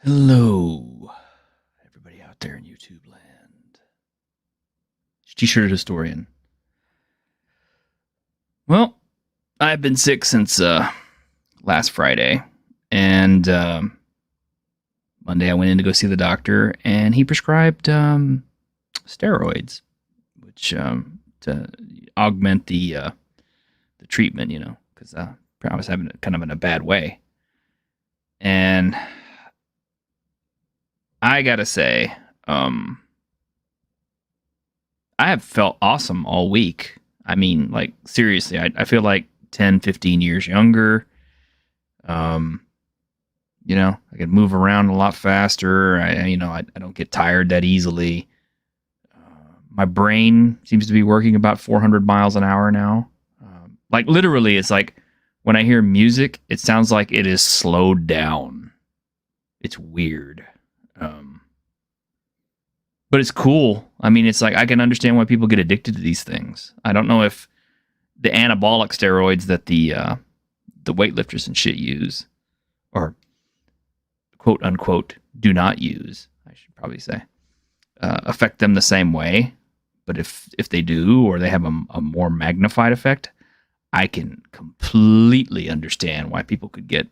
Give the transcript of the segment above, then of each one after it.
Hello, everybody out there in YouTube land. T-shirted historian. Well, I've been sick since last Friday, and Monday I went in to go see the doctor, and he prescribed steroids, which to augment the treatment, you know, because I was having it kind of in a bad way, and I gotta say, I have felt awesome all week. I mean, like, seriously, I feel like 10, 15 years younger. You know, I can move around a lot faster. I don't get tired that easily. My brain seems to be working about 400 miles an hour now. Like, literally, it's like when I hear music, it sounds like it is slowed down. It's weird. But it's cool. I mean, it's like I can understand why people get addicted to these things. I don't know if the anabolic steroids that the weightlifters and shit use, or quote unquote do not use, I should probably say, affect them the same way. But if they do, or they have a more magnified effect, I can completely understand why people could get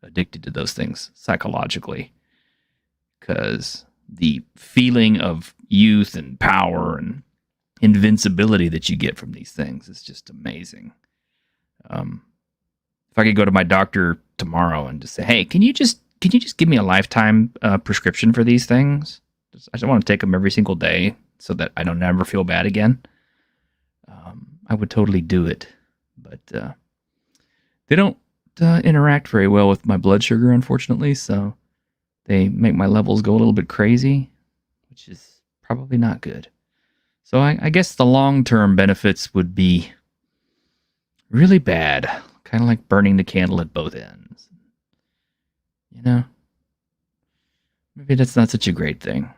addicted to those things psychologically. Because the feeling of youth and power and invincibility that you get from these things is just amazing. If I could go to my doctor tomorrow and just say, "Hey, can you just give me a lifetime prescription for these things? I just want to take them every single day so that I don't never feel bad again." I would totally do it, but they don't interact very well with my blood sugar, unfortunately. So they make my levels go a little bit crazy, which is probably not good. So I guess the long-term benefits would be really bad. Kind of like burning the candle at both ends. You know? Maybe that's not such a great thing.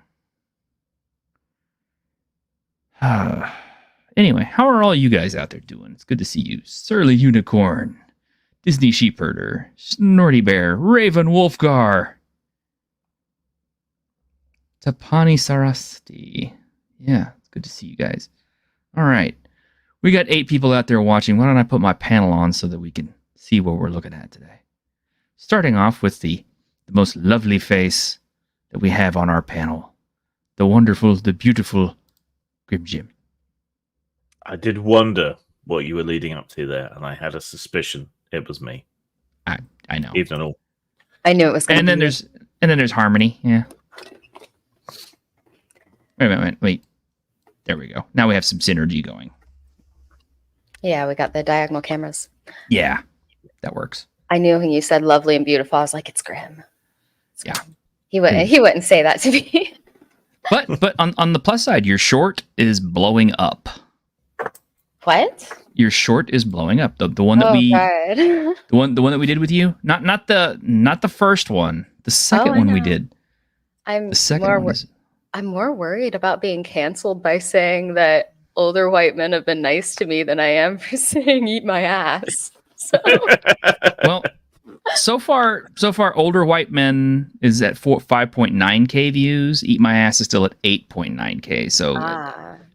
Anyway, how are all you guys out there doing? It's good to see you. Surly Unicorn, Disney Sheepherder, Snorty Bear, Raven Wolfgar, Tapani Sarasti. Yeah, it's good to see you guys. All right. We got 8 people out there watching. Why don't I put my panel on so that we can see what we're looking at today? Starting off with the most lovely face that we have on our panel. The wonderful, the beautiful Grim Jim. I did wonder what you were leading up to there, and I had a suspicion it was me. I know. Even all. I knew it was going to be. And then there's Harmony. Yeah. Wait. There we go. Now we have some synergy going. Yeah, we got the diagonal cameras. Yeah, that works. I knew when you said lovely and beautiful, I was like, it's Grim. It's yeah. Grim. He wouldn't say that to me. But on the plus side, your short is blowing up. What? Your short is blowing up. The one that God. the one that we did with you. Not the first one. The second one we did. I'm more worried about being canceled by saying that older white men have been nice to me than I am for saying eat my ass. So. Well, so far, older white men is at 5.9K views. Eat my ass is still at 8.9K. So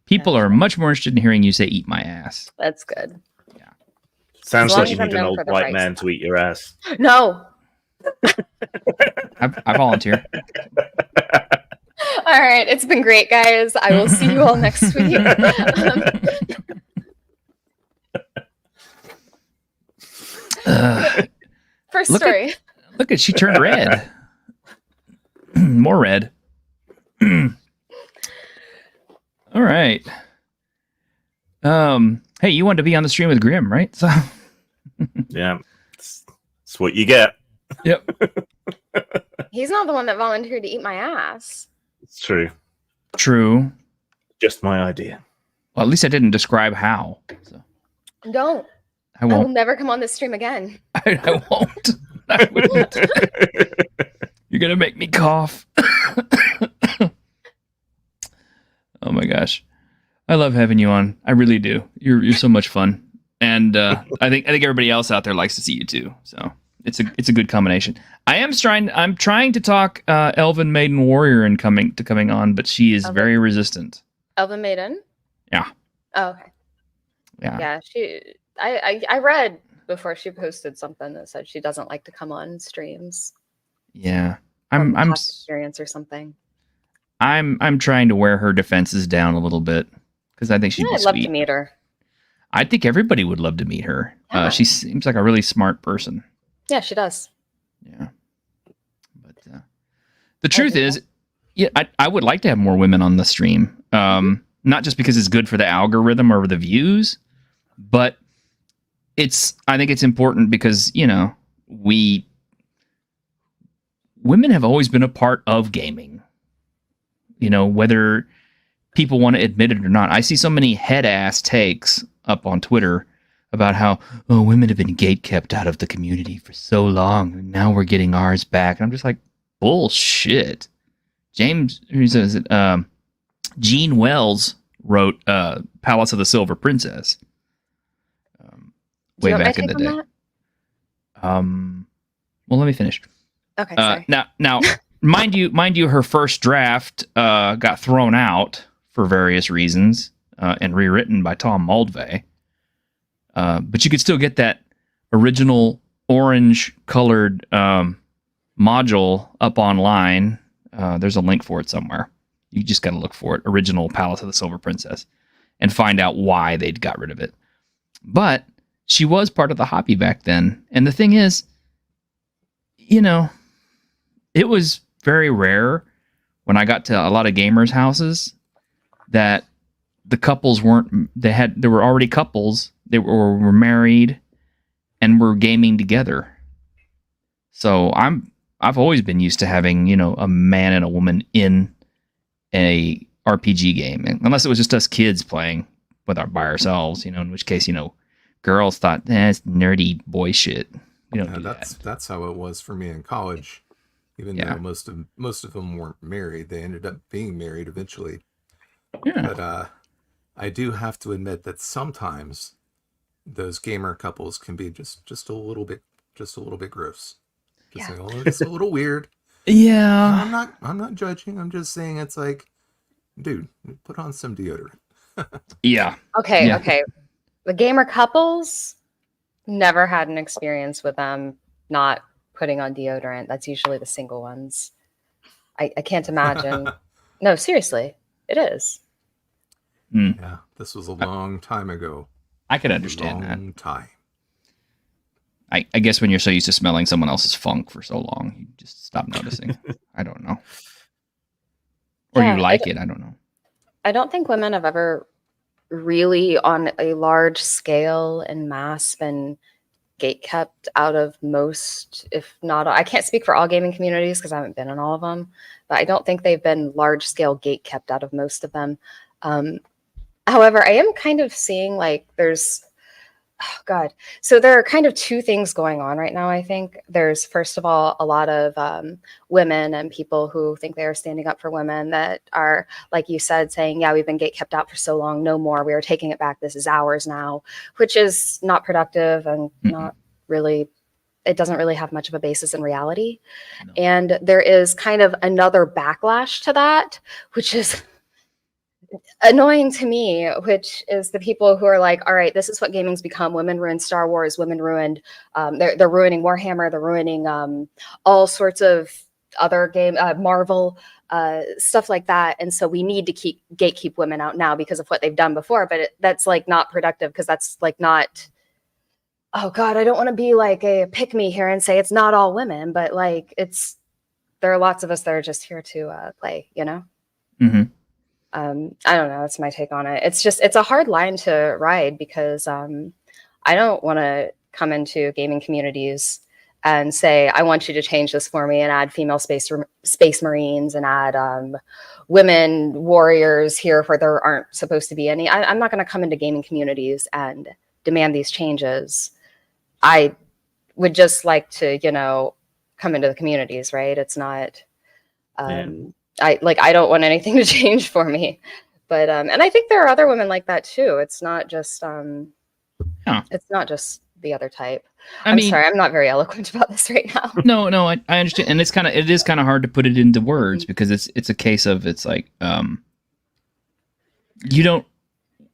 people are much more interested in hearing you say eat my ass. That's good. Yeah. Sounds like you need an old white man to eat your ass. No. I volunteer. All right. It's been great, guys. I will see you all next week. First story. Look at she turned red. More red. All right. Hey, you wanted to be on the stream with Grim, right? So yeah. It's what you get. Yep. He's not the one that volunteered to eat my ass. It's true. True. Just my idea. Well, at least I didn't describe how. So Don't. I I will won't. never come on this stream again. I won't. I wouldn't. You're gonna make me cough. Oh my gosh, I love having you on. I really do. You're so much fun, and I think everybody else out there likes to see you too. So it's a good combination. I'm trying to talk Elven Maiden Warrior and coming on, but she is very resistant. Elven Maiden? Yeah. Oh, okay. Yeah. Yeah. I read before she posted something that said she doesn't like to come on streams. Yeah. I'm experience or something. I'm trying to wear her defenses down a little bit because I think she'd be I'd sweet. love to meet her. I think everybody would love to meet her. Yeah. She seems like a really smart person. Yeah, she does. Yeah. But the truth is, yeah, I would like to have more women on the stream. Not just because it's good for the algorithm or the views, but I think it's important because, women have always been a part of gaming. Whether people want to admit it or not. I see so many head-ass takes up on Twitter about how, women have been gatekept out of the community for so long, and now we're getting ours back. And I'm just like, bullshit. Gene Wells wrote Palace of the Silver Princess way back in the day. Well, let me finish. Okay, sorry. Now, mind you, her first draft got thrown out for various reasons and rewritten by Tom Moldvay. But you could still get that original orange-colored module up online. There's a link for it somewhere. You just got to look for it. Original Palace of the Silver Princess. And find out why they'd got rid of it. But she was part of the hobby back then. And the thing is, it was very rare when I got to a lot of gamers' houses that the couples there were already couples. They were married and were gaming together. So I've always been used to having, a man and a woman in a RPG game, unless it was just us kids playing by ourselves, in which case, girls thought, it's nerdy boy shit. We don't do that. That's how it was for me in college. Even though most of them weren't married, they ended up being married eventually. Yeah. But I do have to admit that sometimes those gamer couples can be just a little bit gross. Just it's a little weird. Yeah. I'm not judging. I'm just saying it's like, dude, put on some deodorant. Yeah. Okay. The gamer couples, never had an experience with them not putting on deodorant. That's usually the single ones. I can't imagine. No, seriously, it is. Yeah, this was a long time ago. I could understand that. Long time. I guess when you're so used to smelling someone else's funk for so long, you just stop noticing. I don't know. Or you like it. I don't know. I don't think women have ever really on a large scale and mass been gatekept out of most, if not, I can't speak for all gaming communities because I haven't been in all of them, but I don't think they've been large scale gatekept out of most of them. However, I am kind of seeing like so there are kind of two things going on right now. I think there's, first of all, a lot of women and people who think they are standing up for women that are, like you said, saying, yeah, we've been gatekept out for so long, no more, we are taking it back, this is ours now, which is not productive and not really, it doesn't really have much of a basis in reality. No. And there is kind of another backlash to that, which is annoying to me, which is the people who are like, all right, this is what gaming's become. Women ruined Star Wars. Women ruined, they're ruining Warhammer. They're ruining all sorts of other game, Marvel, stuff like that. And so we need to gatekeep women out now because of what they've done before. But that's like not productive because that's like not, oh God, I don't want to be like a pick me here and say it's not all women, but like there are lots of us that are just here to play, Mm-hmm. I don't know. That's my take on it. It's a hard line to ride because I don't want to come into gaming communities and say, I want you to change this for me and add female space marines and add women warriors here where there aren't supposed to be any. I'm not going to come into gaming communities and demand these changes. I would just like to, come into the communities, right? It's not, I don't want anything to change for me. But, and I think there are other women like that too. It's not just, it's not just the other type. I'm sorry, I'm not very eloquent about this right now. No, I understand, and it is kind of hard to put it into words because it's a case of it's like you don't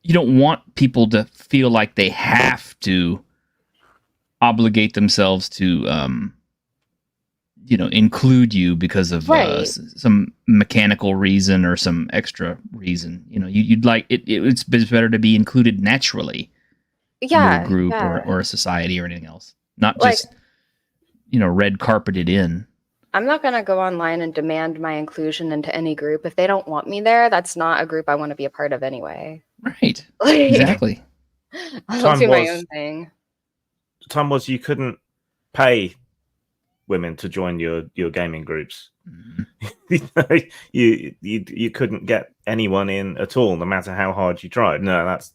want people to feel like they have to obligate themselves to include you because of some mechanical reason or some extra reason. You'd like it's better to be included naturally. Yeah, into a group or a society or anything else, not just red carpeted in. I'm not going to go online and demand my inclusion into any group if they don't want me there. That's not a group I want to be a part of anyway. Right. Exactly. I'll do my own thing. The time was you couldn't pay women to join your gaming groups. Mm-hmm. you couldn't get anyone in at all, no matter how hard you tried. No, that's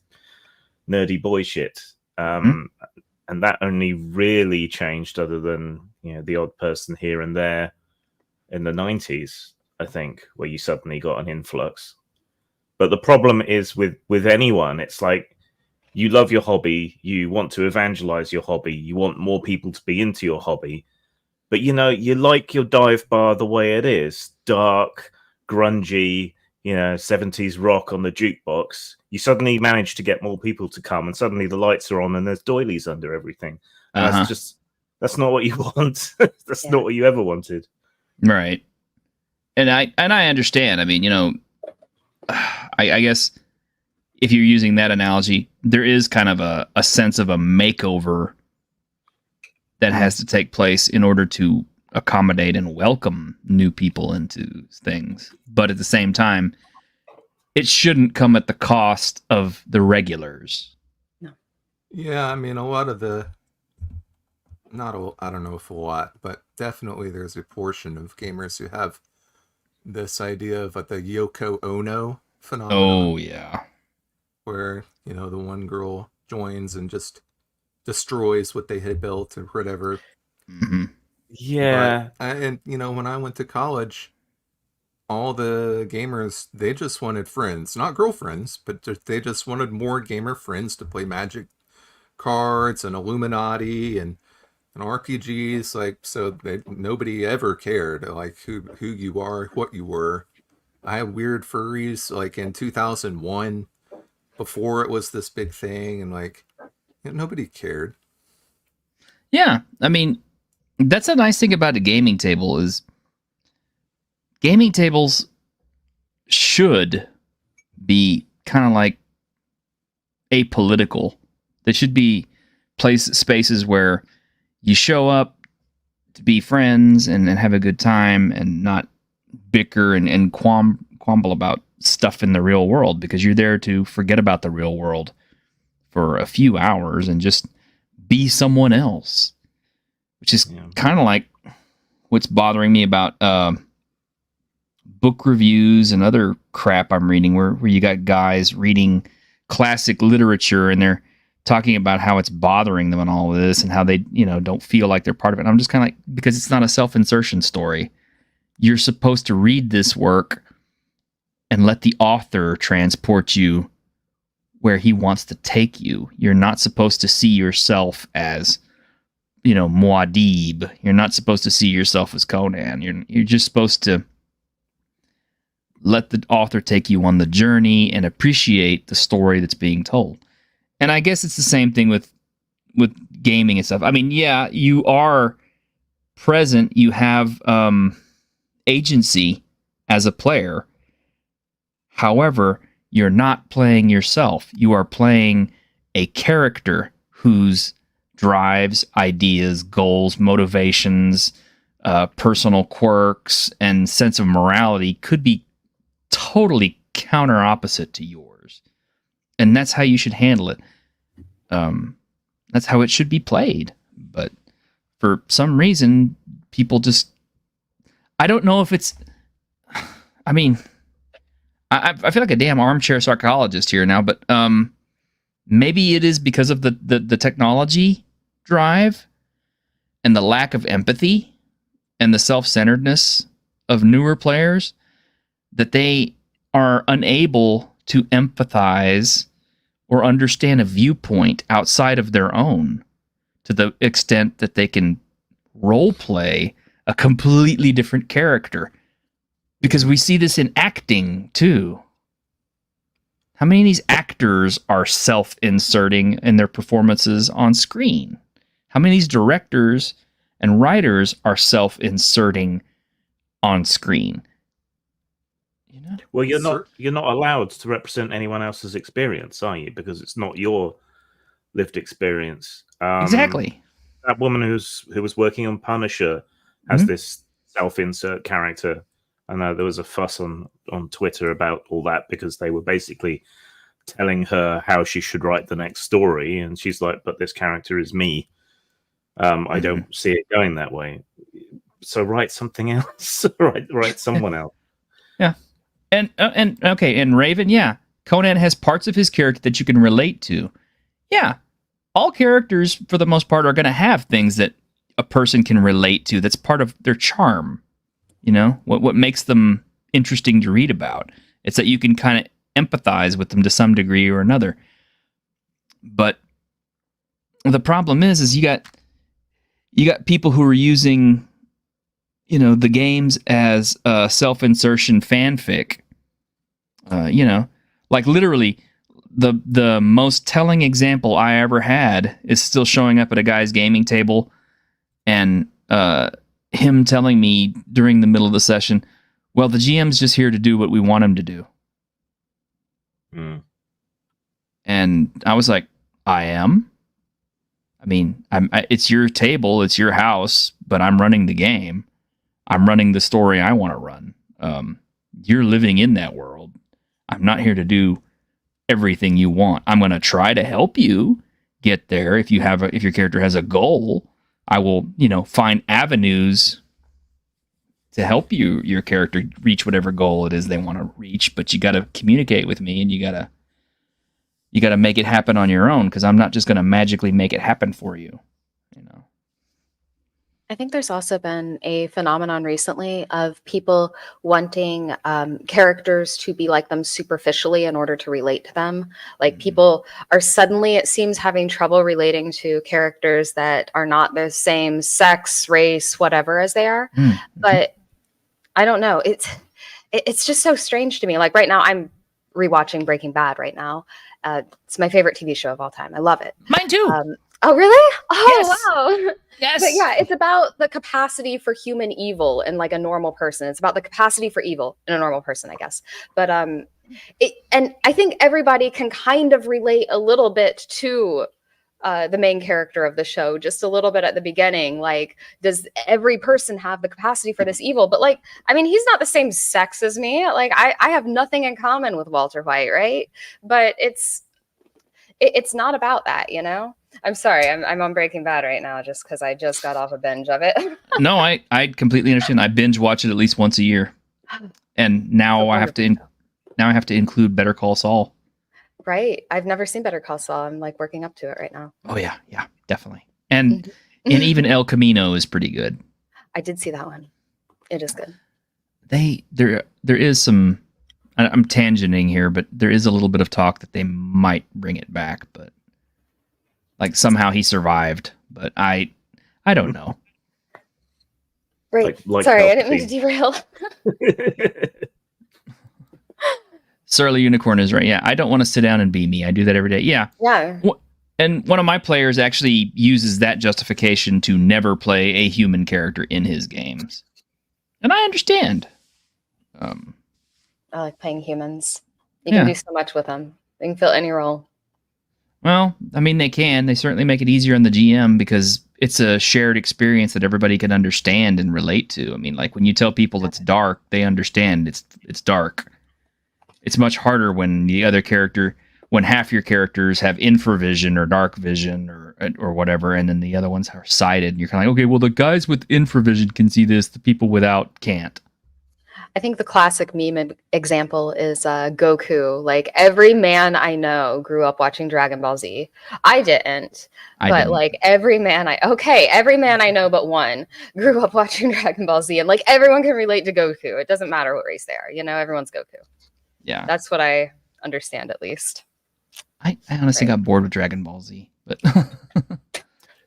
nerdy boy shit. And that only really changed, other than the odd person here and there in the 90s, I think, where you suddenly got an influx. But the problem is with anyone, it's like you love your hobby, you want to evangelize your hobby, you want more people to be into your hobby, but you like your dive bar the way it is, dark, grungy, 70s rock on the jukebox. You suddenly manage to get more people to come, and suddenly the lights are on and there's doilies under everything. And that's not what you want. That's not what you ever wanted. Right. And I understand. I mean, I guess if you're using that analogy, there is kind of a sense of a makeover that has to take place in order to accommodate and welcome new people into things. But at the same time, it shouldn't come at the cost of the regulars. No. Yeah, I mean, a lot of I don't know if a lot, but definitely there's a portion of gamers who have this idea of the Yoko Ono phenomenon. Oh, yeah. Where, the one girl joins and just destroys what they had built or whatever. Mm-hmm. Yeah. But, when I went to college, all the gamers, they just wanted friends, not girlfriends, but they just wanted more gamer friends to play Magic cards and Illuminati and RPGs. So nobody ever cared who you are, what you were. I had weird furries in 2001 before it was this big thing, and nobody cared. Yeah, I mean, that's a nice thing about a gaming table is gaming tables should be kind of apolitical. They should be spaces where you show up to be friends and have a good time and not bicker and quamble about stuff in the real world, because you're there to forget about the real world for a few hours and just be someone else, which is kind of like what's bothering me about book reviews and other crap I'm reading, where you got guys reading classic literature and they're talking about how it's bothering them and all of this and how they, don't feel like they're part of it. And I'm just kind of because it's not a self-insertion story. You're supposed to read this work and let the author transport you where he wants to take you. You're not supposed to see yourself as, Muad'Dib. You're not supposed to see yourself as Conan. You're just supposed to let the author take you on the journey and appreciate the story that's being told. And I guess it's the same thing with gaming and stuff. I mean, yeah, you are present. You have agency as a player. However, you're not playing yourself. You are playing a character whose drives, ideas, goals, motivations, personal quirks, and sense of morality could be totally counter opposite to yours. And that's how you should handle it. That's how it should be played. But for some reason, people just... I don't know if it's... I mean, I feel like a damn armchair psychologist here now, but maybe it is because of the technology drive and the lack of empathy and the self-centeredness of newer players that they are unable to empathize or understand a viewpoint outside of their own to the extent that they can role play a completely different character. Because we see this in acting too. How many of these actors are self-inserting in their performances on screen? How many of these directors and writers are self-inserting on screen? You know? Well, you're not allowed to represent anyone else's experience, are you? Because it's not your lived experience. Exactly. That woman who was working on Punisher has this self-insert character. I know there was a fuss on Twitter about all that because they were basically telling her how she should write the next story, and she's like, "But this character is me. I don't see it going that way. So write something else. write someone else." Yeah, and okay, and Raven, yeah, Conan has parts of his character that you can relate to. Yeah, all characters for the most part are going to have things that a person can relate to. That's part of their charm. You know, what makes them interesting to read about. It's that you can kind of empathize with them to some degree or another. But the problem is you got people who are using, you know, the games as self-insertion fanfic. You know, like literally the most telling example I ever had is still showing up at a guy's gaming table, and him telling me during the middle of the session, well, the GM's just here to do what we want him to do. And I was like, I am? I mean, it's your table, it's your house, but I'm running the game. I'm running the story I want to run. You're living in that world. I'm not here to do everything you want. I'm going to try to help you get there. If your character has a goal, I will, you know, find avenues to help your character reach whatever goal it is they want to reach. But you got to communicate with me, and you got to make it happen on your own, because I'm not just going to magically make it happen for you. You know. I think there's also been a phenomenon recently of people wanting characters to be like them superficially in order to relate to them. Like people are suddenly, it seems, having trouble relating to characters that are not the same sex, race, whatever as they are. But I don't know. It's just so strange to me. Like right now, I'm rewatching Breaking Bad right now. It's my favorite TV show of all time. I love it. Mine too. Oh, really? Oh, Yes. wow. Yes. But yeah, it's about the capacity for human evil in like a normal person. It's about the capacity for evil in a normal person, I guess. But and I think everybody can kind of relate a little bit to the main character of the show, just a little bit at the beginning. Like, does every person have the capacity for this evil? But like, I mean, he's not the same sex as me. Like, I have nothing in common with Walter White, right? But it's not about that, you know? I'm sorry, I'm on Breaking Bad right now just because I just got off a binge of it. No, I completely understand. I binge watch it at least once a year, and now I have to include Better Call Saul. Right, I've never seen Better Call Saul. I'm like working up to it right now. Oh yeah, definitely. And even El Camino is pretty good. I did see that one. It is good. There is some. I'm tangenting here, but there is a little bit of talk that they might bring it back, but like somehow he survived. But I don't know. Right. Like Sorry, I didn't mean to derail. Surly Unicorn is right. Yeah, I don't want to sit down and be me. I do that every day. Yeah. Yeah. And one of my players actually uses that justification to never play a human character in his games. And I understand. I like playing humans. You can do so much with them. They can fill any role. Well, I mean, they can. They certainly make it easier on the GM because it's a shared experience that everybody can understand and relate to. I mean, like when you tell people it's dark, they understand it's dark. It's much harder when the other character, when half your characters have infravision or dark vision or whatever, and then the other ones are sighted, and you're kind of like, okay, well, the guys with infravision can see this, the people without can't. I think the classic meme example is Goku. Like, every man I know grew up watching Dragon Ball Z. I didn't, but like every man I know but one grew up watching Dragon Ball Z, and like everyone can relate to Goku. It doesn't matter what race they are, everyone's Goku. Yeah, that's what I understand, at least. I honestly got bored with Dragon Ball Z, but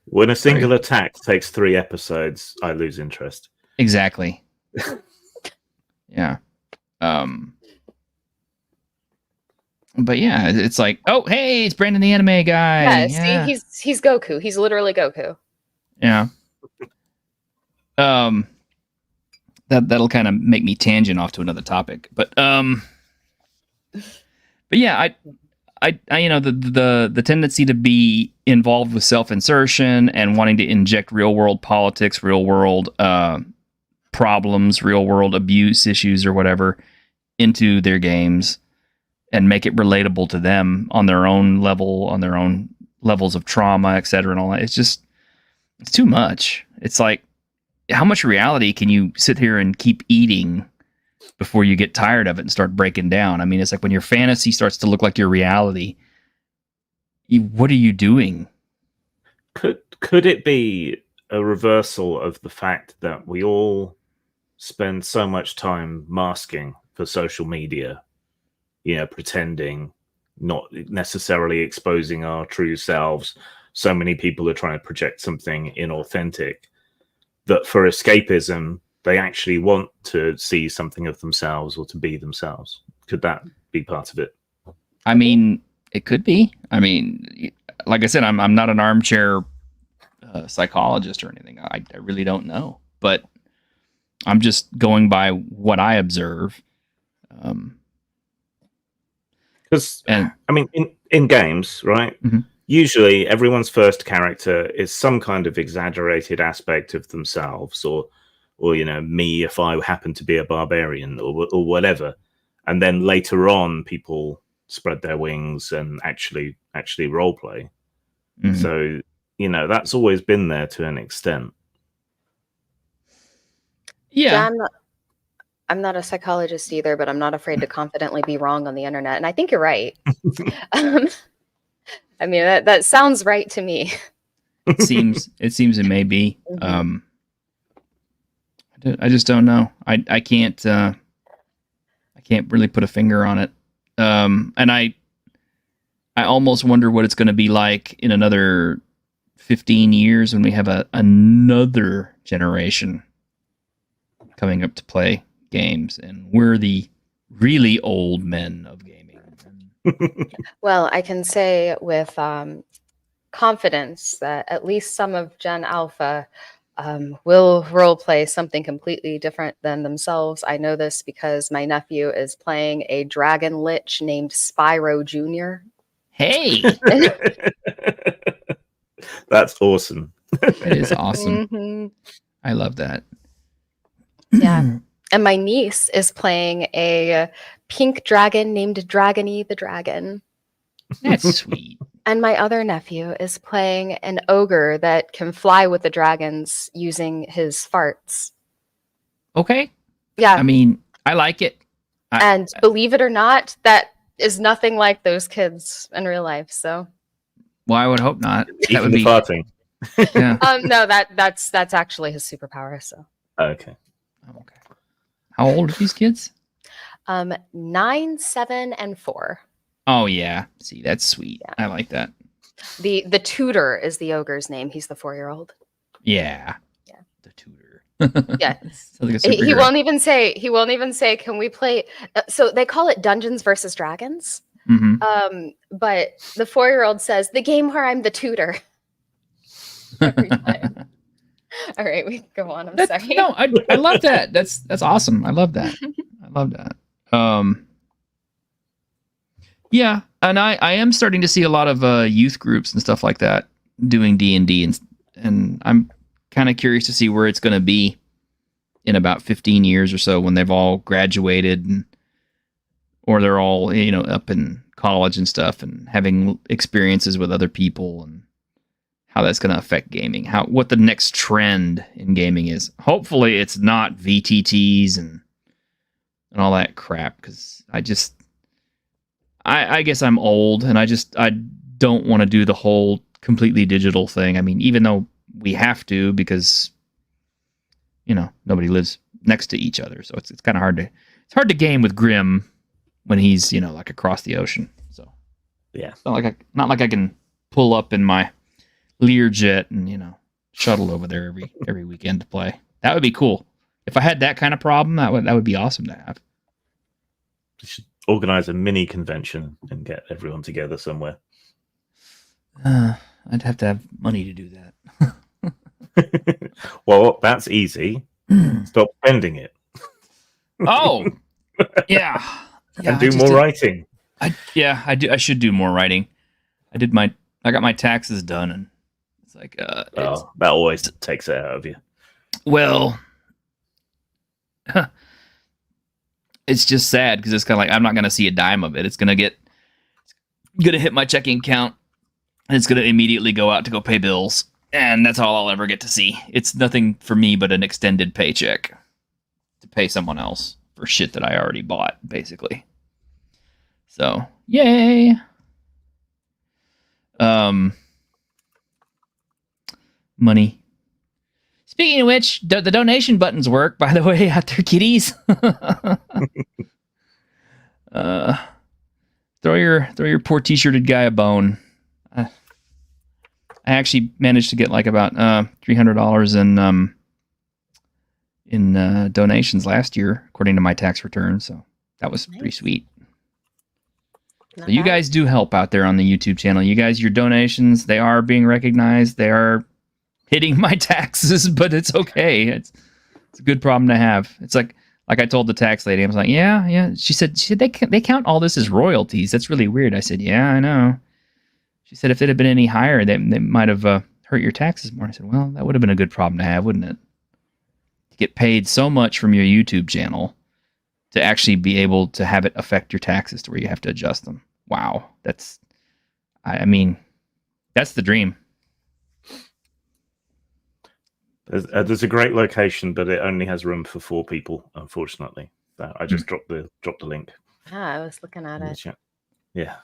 when a single attack takes 3 episodes, I lose interest. Exactly. Yeah. But yeah, it's like, oh, hey, it's Brandon the anime guy. Yeah, see, he's Goku. He's literally Goku. Yeah. That'll kind of make me tangent off to another topic, but yeah, I the tendency to be involved with self-insertion and wanting to inject real world politics, real world problems, real world abuse issues or whatever into their games and make it relatable to them on their own level, on their own levels of trauma, etc. and all that. It's too much. It's like, how much reality can you sit here and keep eating before you get tired of it and start breaking down? I mean, it's like when your fantasy starts to look like your reality, what are you doing? Could it be a reversal of the fact that we all spend so much time masking for social media, pretending, not necessarily exposing our true selves? So many people are trying to project something inauthentic, that for escapism, they actually want to see something of themselves or to be themselves. Could that be part of it? I mean, it could be. I mean, like I said, I'm not an armchair psychologist or anything. I really don't know, but I'm just going by what I observe. Because in games, right? Mm-hmm. Usually, everyone's first character is some kind of exaggerated aspect of themselves, or me if I happen to be a barbarian or whatever. And then later on, people spread their wings and actually role play. Mm-hmm. So, that's always been there to an extent. Yeah, I'm not a psychologist either, but I'm not afraid to confidently be wrong on the internet. And I think you're right. I mean, that sounds right to me. It seems it may be. Mm-hmm. I just don't know. I can't really put a finger on it. And I almost wonder what it's going to be like in another 15 years when we have another generation coming up to play games, and we're the really old men of gaming. Well, I can say with confidence that at least some of Gen Alpha will role play something completely different than themselves. I know this because my nephew is playing a dragon lich named Spyro Jr. Hey! That's awesome. It is awesome. Mm-hmm. I love that. Yeah. And my niece is playing a pink dragon named Dragony the Dragon. That's sweet. And my other nephew is playing an ogre that can fly with the dragons using his farts. Okay. Yeah. I mean, I like it. And believe it or not, that is nothing like those kids in real life. So. Well, I would hope not. That would be farting. Yeah. No, that's actually his superpower. So. Okay. Okay. How old are these kids? 9, 7, and 4. Oh yeah. See, that's sweet. Yeah. I like that. The tutor is the ogre's name. He's the 4-year-old. Yeah. Yeah. The tutor. Yeah. Like he won't even say, can we play? So they call it Dungeons versus Dragons. Mm-hmm. But the 4-year-old says, the game where I'm the tutor. Every time. All right, we can go on. I'm sorry. No, I love that. That's awesome. I love that. Yeah, and I am starting to see a lot of youth groups and stuff like that doing D&D, and I'm kind of curious to see where it's going to be in about 15 years or so when they've all graduated or they're all up in college and stuff, and having experiences with other people, and how that's going to affect gaming. What the next trend in gaming is. Hopefully, it's not VTTs and all that crap. Because I guess I'm old, and I don't want to do the whole completely digital thing. I mean, even though we have to, because nobody lives next to each other, so it's kind of hard to game with Grim when he's like across the ocean. So yeah, it's not like I can pull up in my Learjet and shuttle over there every weekend to play. That would be cool. If I had that kind of problem, that would be awesome to have. You should organize a mini convention and get everyone together somewhere. I'd have to have money to do that. Well, that's easy. Stop spending it. Oh, yeah. And do more writing. I do. I should do more writing. I got my taxes done, and it's like, that always takes it out of you. Well, it's just sad because it's kind of like I'm not going to see a dime of it. It's going to hit my checking account, and it's going to immediately go out to go pay bills, and that's all I'll ever get to see. It's nothing for me but an extended paycheck to pay someone else for shit that I already bought, basically. So, yay! Money. Speaking of which, the donation buttons work, by the way, out there, kiddies. Throw your poor t-shirted guy a bone. I actually managed to get like about $300 in donations last year, according to my tax return. So that was pretty sweet. So you guys do help out there on the YouTube channel. You guys, your donations, they are being recognized. They are hitting my taxes, but it's okay. It's a good problem to have. It's like I told the tax lady, I was like, yeah. She said they count all this as royalties. That's really weird. I said, yeah, I know. She said if it had been any higher, they might have hurt your taxes more. I said, well, that would have been a good problem to have, wouldn't it? To get paid so much from your YouTube channel to actually be able to have it affect your taxes to where you have to adjust them. Wow. That's the dream. There's a great location, but it only has room for 4 people, unfortunately. I just dropped the link. I was looking at it. Yeah.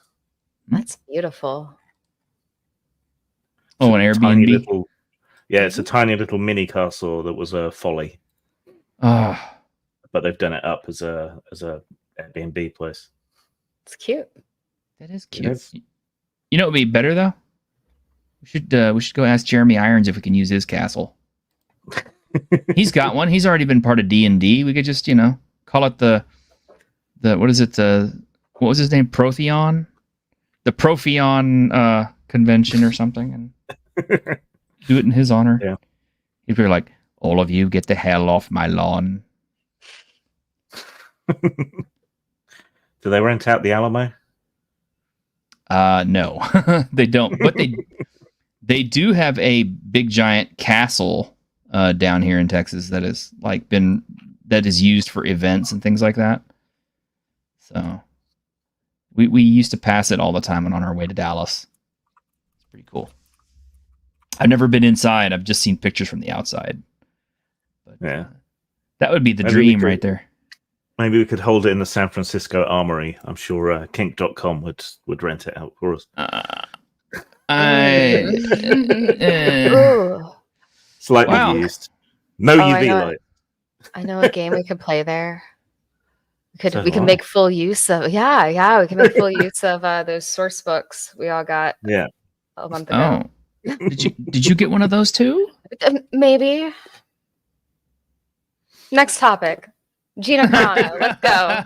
That's beautiful. Oh, an Airbnb? It's a tiny little mini castle that was a folly. But they've done it up as a Airbnb place. It's cute. That is cute. You know what would be better though? We should go ask Jeremy Irons if we can use his castle. He's got one. He's already been part of D&D. We could just, call it the what is it? What was his name? Protheon? The Protheon convention or something, and do it in his honor. Yeah. He'd be like, all of you get the hell off my lawn. Do they rent out the Alamo? No, they don't. But they do have a big giant castle down here in Texas that is used for events and things like that. So we used to pass it all the time and on our way to Dallas. It's pretty cool. I've never been inside. I've just seen pictures from the outside. But, yeah, that would be the dream right there. Maybe we could hold it in the San Francisco Armory. I'm sure kink.com would rent it out for us. Slightly used. No UV light. I know a game we could play there. We can make full use of we can make full use of those source books we all got a month ago. Oh. Did you get one of those too? Maybe. Next topic. Gina Carano, let's go.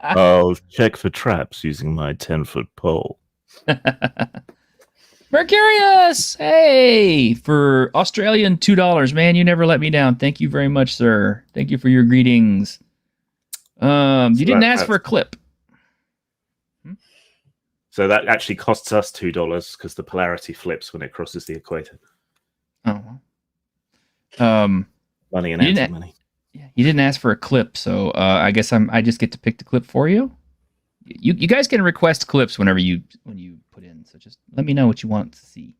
I'll check for traps using my 10-foot pole. Mercurius! Hey! For Australian $2. Man, you never let me down. Thank you very much, sir. Thank you for your greetings. You didn't ask for a clip. So that actually costs us $2 because the polarity flips when it crosses the equator. Oh. Money and anti-money. Yeah, you didn't ask for a clip, so I guess I just get to pick the clip for you. You guys can request clips when you put in. So just let me know what you want to see.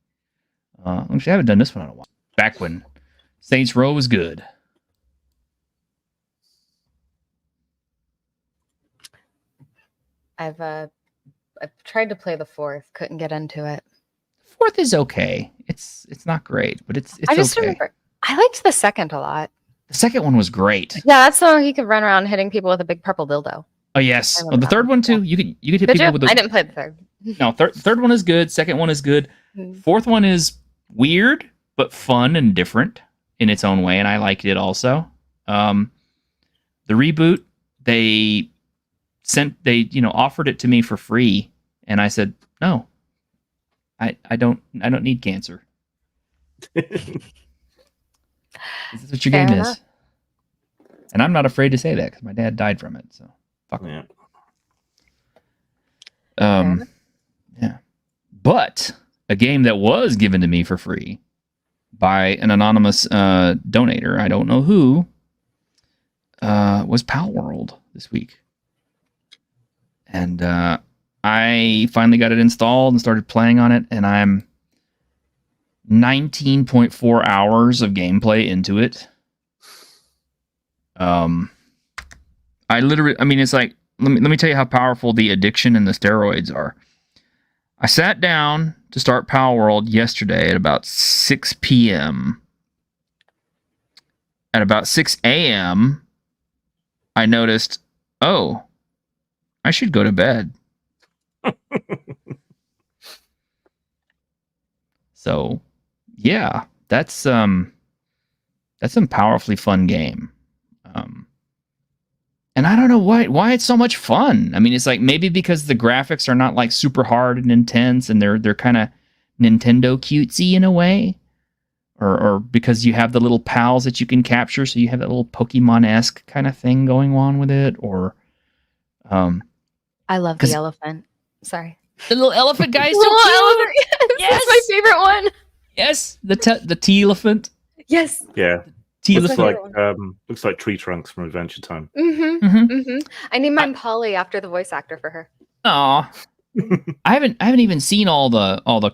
Actually, I haven't done this one in a while. Back when Saints Row was good. I've tried to play the fourth, couldn't get into it. Fourth is okay. It's not great, but it's I just okay. remember I liked the second a lot. The second one was great. Yeah, that's the one he could run around hitting people with a big purple dildo. Oh yes. I Oh, remember the that third one. one too. You could hit Did people you? with I the didn't play the third. no. Third one is good. Second one is good. Mhm. Fourth one is weird but fun and different in its own way, and I liked it also. The reboot they offered it to me for free, and I said no. I don't need cancer. This is what your Fair game enough. is. And I'm not afraid to say that because my dad died from it. So fuck him. Yeah. Yeah. But a game that was given to me for free by an anonymous donator, I don't know who, was Pal World this week. And I finally got it installed and started playing on it, and I'm 19.4 hours of gameplay into it. It's like, let me tell you how powerful the addiction and the steroids are. I sat down to start Pal World yesterday at about 6 p.m. At about 6 a.m., I noticed, oh, I should go to bed. So, yeah, that's some powerfully fun game. And I don't know why it's so much fun. I mean, it's like maybe because the graphics are not like super hard and intense, and they're kind of Nintendo cutesy in a way, or because you have the little pals that you can capture, so you have that little Pokemon-esque kind of thing going on with it, or I love the elephant. Sorry. the little elephant guy is so Little cute. elephant. Yes, that's my favorite one. Yes, the tea elephant. Yes. Yeah. Tea Looks elephant. like looks like Tree Trunks from Adventure Time. Mm-hmm. Mhm. Mm-hmm. I named mine Polly after the voice actor for her. Aw. I haven't even seen all the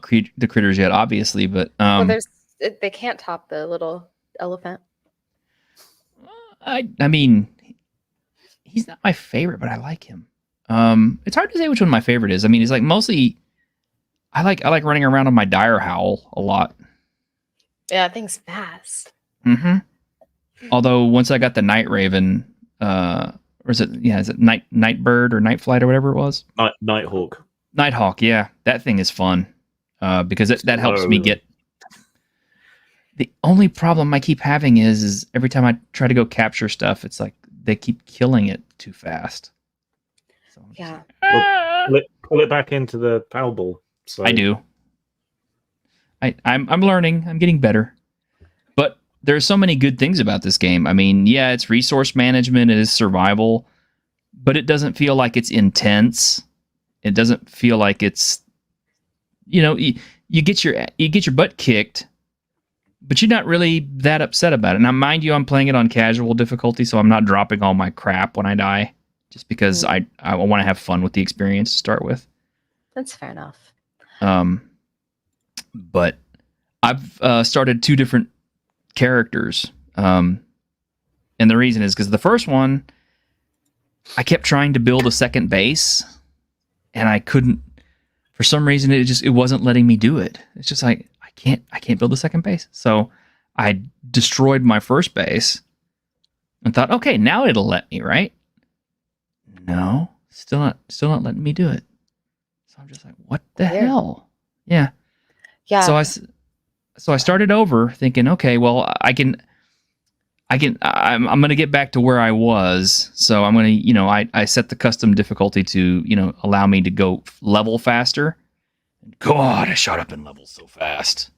critters yet, obviously, but Well, they can't top the little elephant. I mean, he's not my favorite, but I like him. It's hard to say which one my favorite is. I mean, it's like mostly I like running around on my dire howl a lot. Yeah, that thing's fast. Mm-hmm. Although once I got the Night Raven, or is it Night Bird or Night Flight or whatever it was? Nighthawk. Nighthawk, yeah, that thing is fun because that helps me get. The only problem I keep having is every time I try to go capture stuff, it's like they keep killing it too fast. So I'm just Yeah. like, Pull it back into the Pal Ball. So I do. I'm learning. I'm getting better. But there's so many good things about this game. I mean, yeah, it's resource management, it is survival, but it doesn't feel like it's intense. It doesn't feel like it's, you get your butt kicked, but you're not really that upset about it. Now, mind you, I'm playing it on casual difficulty, so I'm not dropping all my crap when I die, just because I want to have fun with the experience to start with. That's fair enough. But I've started 2 different characters, and the reason is because the first one, I kept trying to build a second base, and I couldn't. For some reason, it wasn't letting me do it. It's just like I can't build a second base. So I destroyed my first base and thought, okay, now it'll let me, right? No, still not letting me do it. So I'm just like, what the Weird. hell? Yeah. Yeah. So I started over thinking, okay, well, I'm going to get back to where I was. So I'm going to, I set the custom difficulty to, allow me to go level faster. God, I shot up in levels so fast.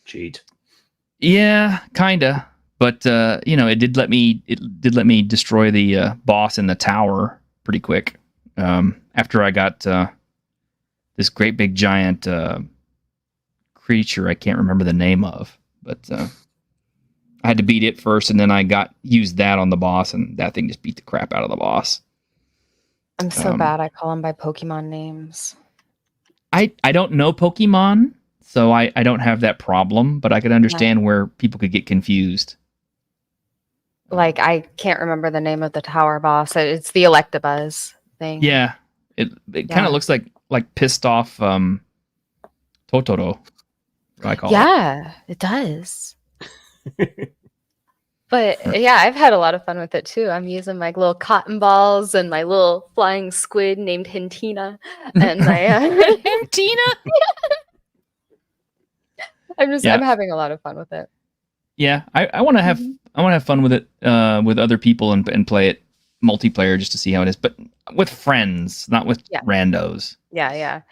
cheat. Yeah, kinda. But it did let me destroy the boss in the tower pretty quick. After I got this great big giant creature I can't remember the name of, but I had to beat it first, and then I used that on the boss, and that thing just beat the crap out of the boss. I'm so bad. I call them by Pokemon names. I don't know Pokemon, so I don't have that problem, but I could understand where people could get confused. Like, I can't remember the name of the tower boss. It's the Electabuzz thing. Yeah. It kind of looks like pissed off Totoro. I call it. It does. But yeah, I've had a lot of fun with it too. I'm using my little cotton balls and my little flying squid named Hintina, and my Hintina. I'm having a lot of fun with it. Yeah, I want to have fun with it with other people and play it multiplayer just to see how it is, but with friends, not with randos. Yeah.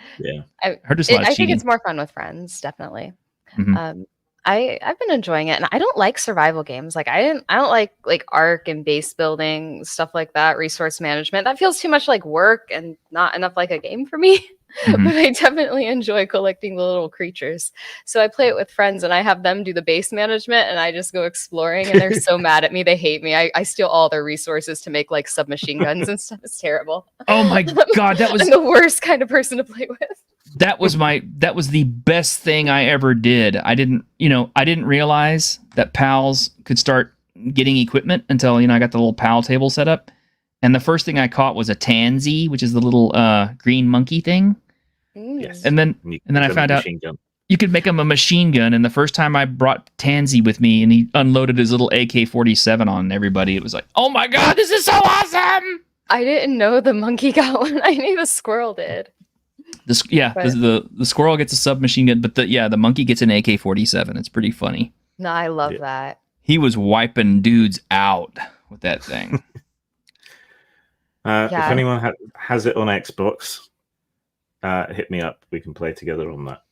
I heard there's a lot of I cheating. think it's more fun with friends, definitely. Mm-hmm. I've been enjoying it, and I don't like survival games. Like I don't like Ark and base building, stuff like that, resource management. That feels too much like work and not enough like a game for me. Mm-hmm. But I definitely enjoy collecting the little creatures. So I play it with friends, and I have them do the base management, and I just go exploring, and they're so mad at me. They hate me. I steal all their resources to make like submachine guns and stuff. It's terrible. Oh my god, that was I'm the worst kind of person to play with. That was the best thing I ever did. I didn't realize that pals could start getting equipment until, I got the little pal table set up. And the first thing I caught was a tansy, which is the little green monkey thing. Yes. And then I found out you could make him a machine gun. And the first time I brought Tansy with me and he unloaded his little AK-47 on everybody, it was like, oh my god, this is so awesome! I didn't know the monkey got one. I knew the squirrel did. The squirrel gets a submachine gun, but the monkey gets an AK-47. It's pretty funny. No, I love that. He was wiping dudes out with that thing. If anyone has it on Xbox, hit me up. We can play together on that.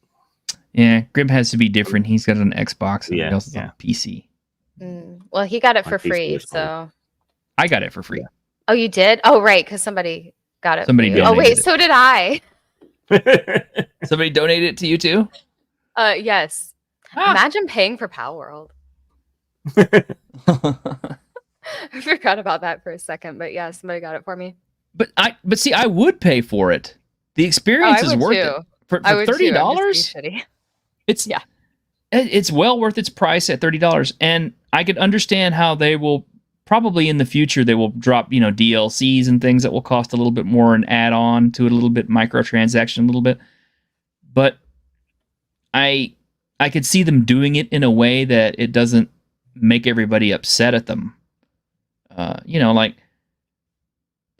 Yeah, Grim has to be different. He's got an Xbox and else is on PC. Well, he got it for PC free, is fine. so I got it for free. Oh, you did? Oh, right, because somebody got it. Somebody for you. Oh, wait, so did I. Somebody donated it to you too? Yes. Imagine paying for Pal World. I forgot about that for a second, but yeah, somebody got it for me. But see, I would pay for it. The experience is worth it. For $30? It's well worth its price at $30. And I could understand how they will probably in the future they will drop, DLCs and things that will cost a little bit more and add on to it a little bit, microtransaction a little bit. But I could see them doing it in a way that it doesn't make everybody upset at them. Like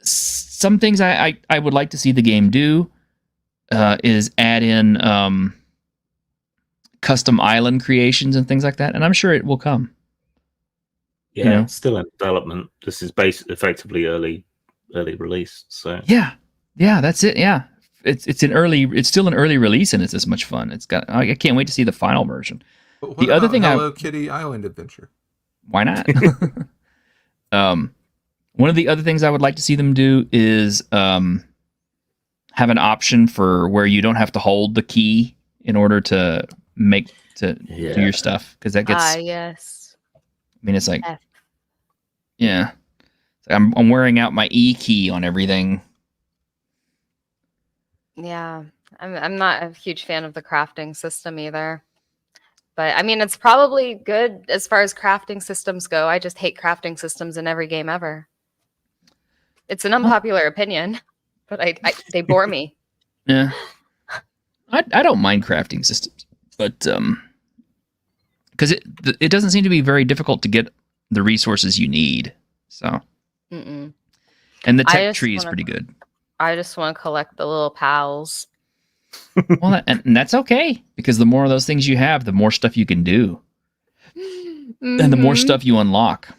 some things I would like to see the game do is add in custom island creations and things like that, and I'm sure it will come. Yeah, it's still in development. This is effectively early release. So yeah, that's it. Yeah, it's still an early release, and it's as much fun. I can't wait to see the final version. But the other thing, Hello Kitty Island Adventure. Why not? One of the other things I would like to see them do is have an option for where you don't have to hold the key in order to do your stuff, because that gets. Yes. I mean, it's like, yeah, I'm wearing out my E key on everything. Yeah, I'm not a huge fan of the crafting system either. But I mean, it's probably good as far as crafting systems go. I just hate crafting systems in every game ever. It's an unpopular opinion, but they bore me. Yeah, I don't mind crafting systems, but because it doesn't seem to be very difficult to get the resources you need. So, and the tech tree is pretty good. I just want to collect the little pals. Well, and that's okay, because the more of those things you have, the more stuff you can do, and the more stuff you unlock.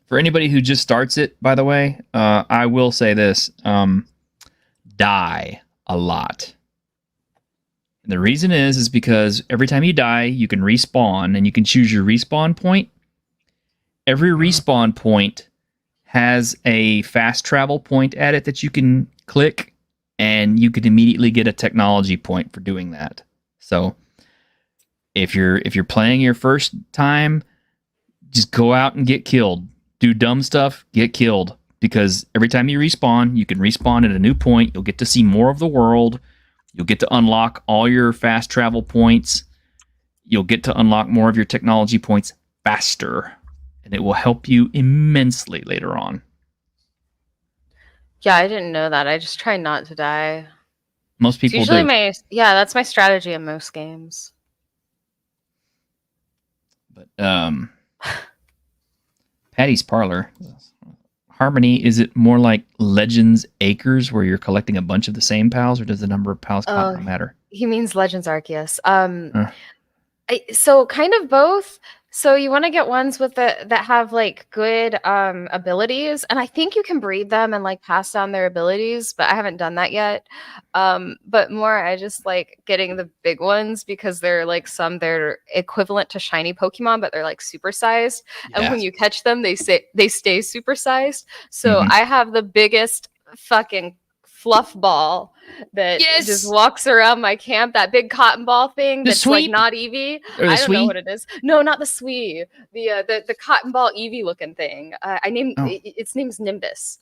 For anybody who just starts it, by the way, I will say this: die a lot. And the reason is because every time you die, you can respawn, and you can choose your respawn point. Every respawn point has a fast travel point at it that you can click, and you can immediately get a technology point for doing that. So if you're playing your first time, just go out and get killed. Do dumb stuff, get killed. because every time you respawn, you can respawn at a new point. You'll get to see more of the world. You'll get to unlock all your fast travel points. You'll get to unlock more of your technology points faster, and it will help you immensely later on. Yeah, I didn't know that. I just try not to die. Most It's people usually do. that's my strategy in most games. But Patty's Parlor. Harmony, is it more like Legends Acres where you're collecting a bunch of the same pals, or does the number of pals not matter? He means Legends Arceus. Huh. So kind of both. So you want to get ones with that have like good abilities, and I think you can breed them and like pass down their abilities, but I haven't done that yet. But more, I just like getting the big ones because they're they're equivalent to shiny Pokemon, but they're like supersized. And when you catch them, they stay supersized. So I have the biggest fucking fluff ball that just walks around my camp, that big cotton ball thing that's like not Eevee. I don't know what it is. No, not the Sweep. The cotton ball Eevee looking thing. I named its name's Nimbus.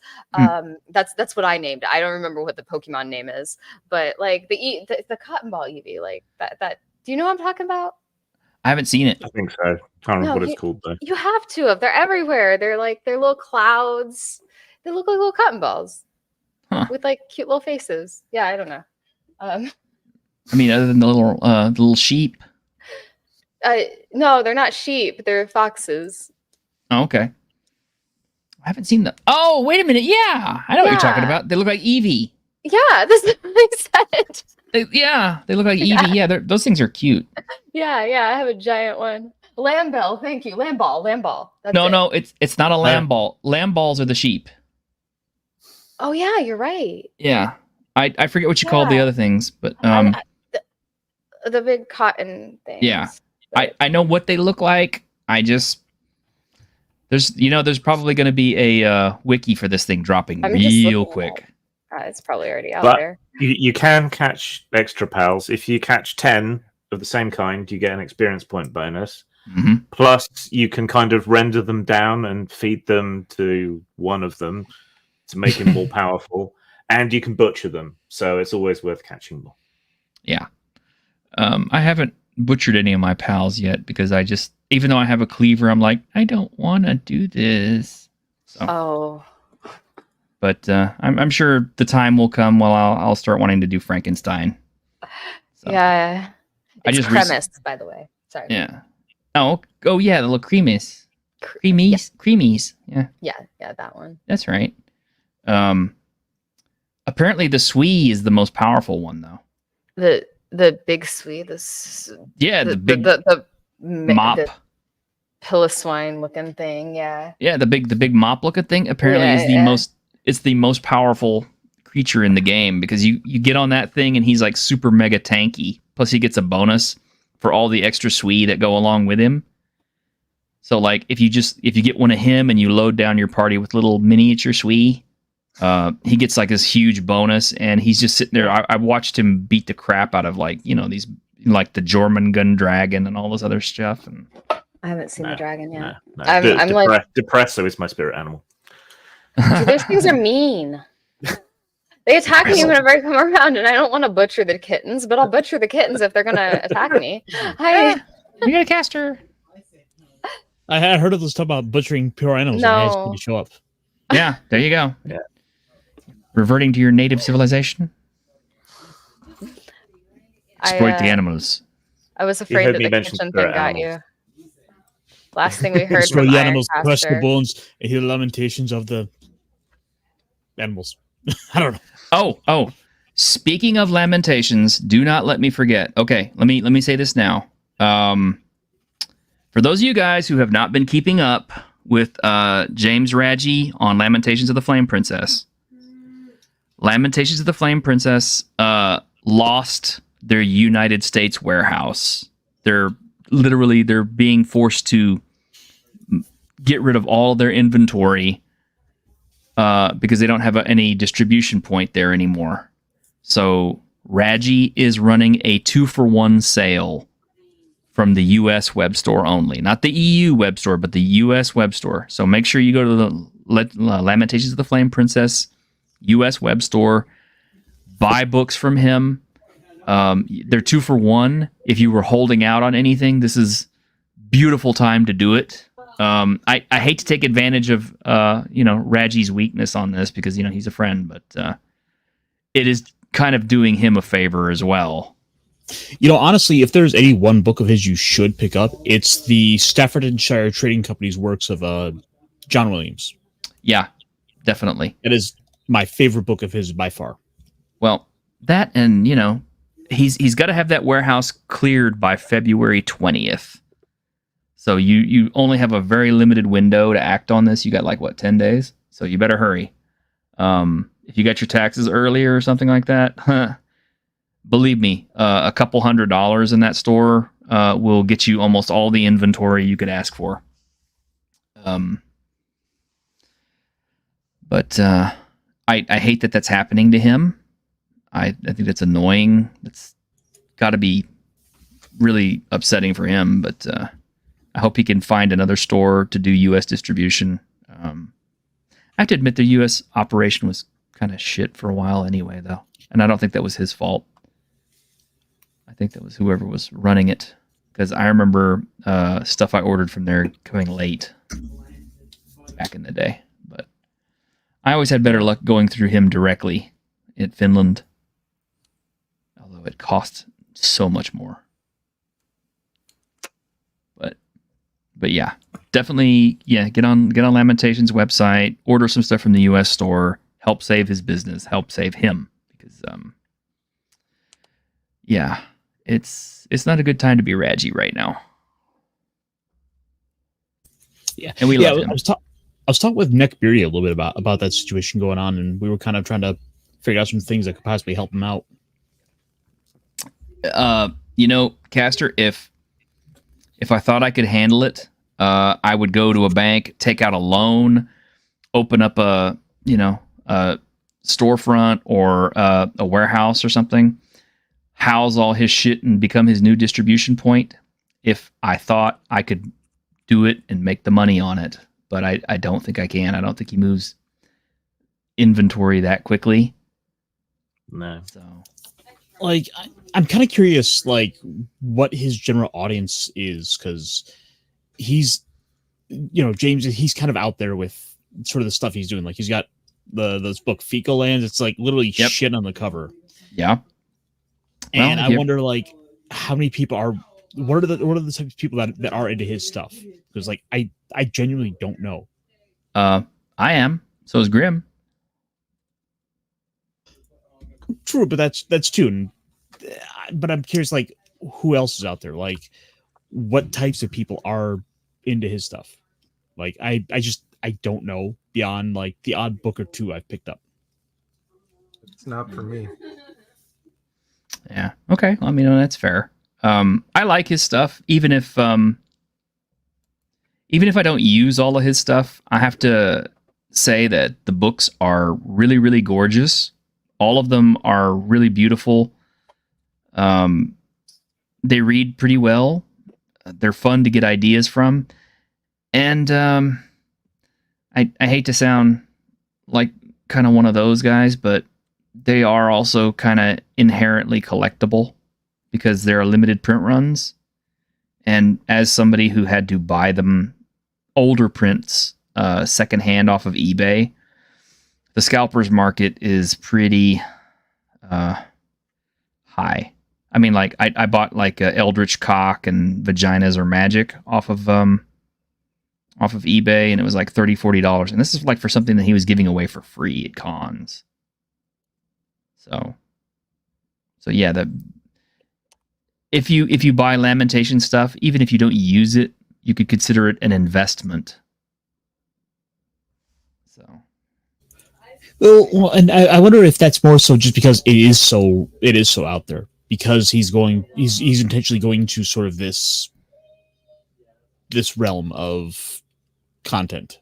That's what I named it. I don't remember what the Pokemon name is, but like the cotton ball Eevee, like that. Do you know what I'm talking about? I haven't seen it. I think so. Can't remember what it's called though. You have to. They're everywhere. They're little clouds. They look like little cotton balls. With like cute little faces. Yeah, I don't know. I mean, other than the little sheep. No, they're not sheep. They're foxes. Oh, okay. I haven't seen them. Oh, wait a minute. Yeah, I know what you're talking about. They look like Eevee. Yeah, this is what I said. They look like Eevee. Yeah, those things are cute. Yeah, I have a giant one. Lambell, thank you. Lamball. No, it's not a Lamball. Lamballs are the sheep. Oh yeah, you're right. Yeah, I forget what you called the other things, but the big cotton things. Yeah, I know what they look like. There's probably going to be a wiki for this thing dropping real quick. It's probably already out there. You can catch extra pals. If you catch 10 of the same kind, you get an experience point bonus. Mm-hmm. Plus, you can kind of render them down and feed them to one of them to make him more powerful, and you can butcher them, so it's always worth catching more. Yeah. I haven't butchered any of my pals yet because even though I have a cleaver, I'm like, I don't want to do this. So, but I'm sure the time will come while I'll start wanting to do Frankenstein. So, yeah. It's premise, by the way. Sorry. Yeah. Oh yeah, the little creamies. Creamies. Yeah. Yeah, that one. That's right. Apparently the Swee is the most powerful one though. The big Swee, the big mop, the Piloswine looking thing, yeah. Yeah, the big mop looking thing apparently is the most powerful creature in the game because you get on that thing and he's like super mega tanky. Plus he gets a bonus for all the extra Swee that go along with him. So like if you get one of him and you load down your party with little miniature Swee, he gets like this huge bonus, and he's just sitting there. I watched him beat the crap out of these like the Jormungand dragon and all this other stuff. And I haven't seen the dragon yet. No. I'm like Depresso is my spirit animal. Dude, those things are mean. They attack me whenever I come around, and I don't want to butcher the kittens, but I'll butcher the kittens if they're gonna attack me. Hi, you got a caster. I had heard of this stuff about butchering pure animals. No. And I asked you to show up. Yeah, there you go. Yeah. Reverting to your native civilization. Exploit the animals. I was afraid that the kitchen thing got you. Last thing we heard Destroy from the animals, crush the Ironcaster. bones, and hear the lamentations of the animals. I don't know. Oh. Speaking of lamentations, do not let me forget. Okay, let me say this now. For those of you guys who have not been keeping up with James Radji on Lamentations of the Flame Princess, Lamentations of the Flame Princess lost their United States warehouse. They're being forced to get rid of all their inventory because they don't have any distribution point there anymore. So Radji is running a 2-for-1 sale from the US web store only. Not the EU web store, but the US web store. So make sure you go to the Lamentations of the Flame Princess U.S. web store. Buy books from him. They're 2 for 1. If you were holding out on anything, this is beautiful time to do it. I hate to take advantage of Raji's weakness on this because he's a friend, but it is kind of doing him a favor as well. Honestly, if there's any one book of his you should pick up, it's the Staffordshire Trading Company's works of John Williams. Yeah, definitely. It is my favorite book of his by far. Well, that and he's got to have that warehouse cleared by February 20th. So you only have a very limited window to act on this. You got 10 days. So you better hurry. If you got your taxes earlier or something like that, believe me, a couple $100 in that store will get you almost all the inventory you could ask for. But I hate that that's happening to him. I think that's annoying. That's got to be really upsetting for him, but I hope he can find another store to do U.S. distribution. I have to admit the U.S. operation was kind of shit for a while anyway, though. And I don't think that was his fault. I think that was whoever was running it. Because I remember stuff I ordered from there coming late back in the day. But I always had better luck going through him directly in Finland. Although it cost so much more. But yeah, definitely, get on Lamentation's website, order some stuff from the U.S. store, help save his business, help save him, because it's not a good time to be Raji right now. Yeah, and we love him. I was talking with Nick Beardy a little bit about that situation going on, and we were kind of trying to figure out some things that could possibly help him out. Caster, if I thought I could handle it, I would go to a bank, take out a loan, open up a storefront or a warehouse or something, house all his shit and become his new distribution point. If I thought I could do it and make the money on it, but I don't think I can. I don't think he moves inventory that quickly. No. So, I'm kind of curious, what his general audience is, because he's, James, he's kind of out there with sort of the stuff he's doing. He's got this book Fecal Lands. It's literally shit on the cover. Yeah. And I wonder, how many people are? What are the types of people that are into his stuff? Because I genuinely don't know. I am. So is Grim. True, but that's too. But I'm curious, who else is out there? What types of people are into his stuff? I don't know beyond the odd book or two I've picked up. It's not for me. Yeah. Okay. I mean, that's fair. I like his stuff, even if I don't use all of his stuff. I have to say that the books are really, really gorgeous. All of them are really beautiful. They read pretty well. They're fun to get ideas from. And I hate to sound like kind of one of those guys, but they are also kind of inherently collectible because they're limited print runs. And as somebody who had to buy them older prints secondhand off of eBay, the scalpers market is pretty high. I mean, I bought Eldritch Cock and Vaginas or Magic off of eBay, and it was $30-$40. And this is for something that he was giving away for free at cons. So yeah, if you buy Lamentation stuff, even if you don't use it, you could consider it an investment. So. Well, and I wonder if that's more so just because it is so out there, because he's intentionally going to sort of this realm of content.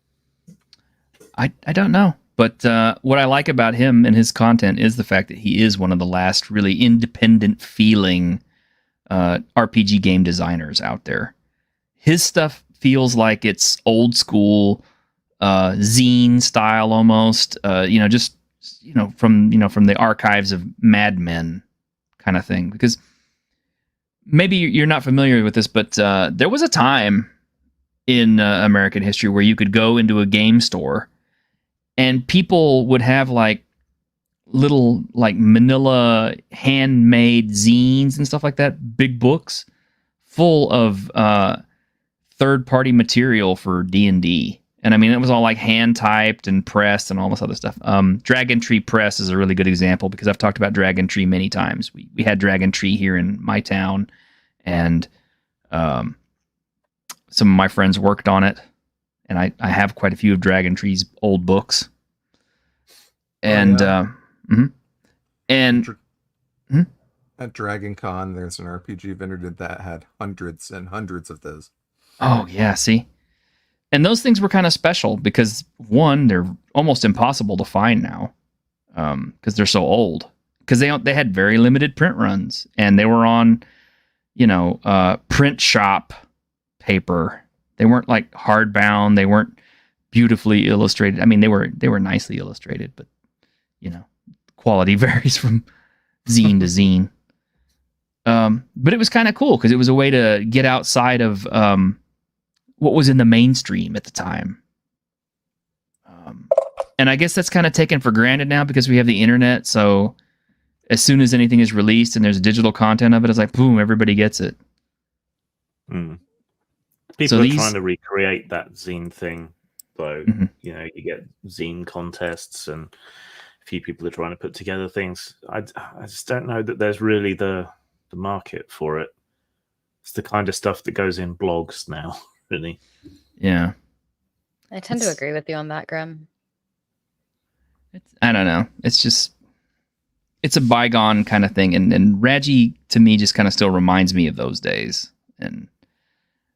I don't know, but what I like about him and his content is the fact that he is one of the last really independent feeling RPG game designers out there. His stuff feels like it's old school, zine style almost. Just from the archives of Mad Men kind of thing. Because maybe you're not familiar with this, but there was a time in American history where you could go into a game store and people would have like little like manila handmade zines and stuff like that, big books full of third-party material for D&D. And I mean, it was all like hand typed and pressed and all this other stuff. Dragon Tree Press is a really good example because I've talked about Dragon Tree many times. We had Dragon Tree here in my town, and some of my friends worked on it, and I have quite a few of Dragon Tree's old books. And at Dragon Con, there's an RPG vendor that had hundreds and hundreds of those. Oh yeah, see, and those things were kind of special because one, they're almost impossible to find now because they're so old. Because they had very limited print runs, and they were on print shop paper. They weren't like hardbound. They weren't beautifully illustrated. I mean, they were nicely illustrated, but quality varies from zine to zine. But it was kind of cool because it was a way to get outside of what was in the mainstream at the time. And I guess that's kind of taken for granted now because we have the internet. So as soon as anything is released and there's digital content of it, it's like, boom, everybody gets it. People are trying to recreate that zine thing, though. Mm-hmm. You get zine contests, and a few people are trying to put together things. I just don't know that there's really the market for it. It's the kind of stuff that goes in blogs now, really. Yeah. I tend to agree with you on that, Grim. I don't know. It's a bygone kind of thing. And Raji, to me, just kind of still reminds me of those days. And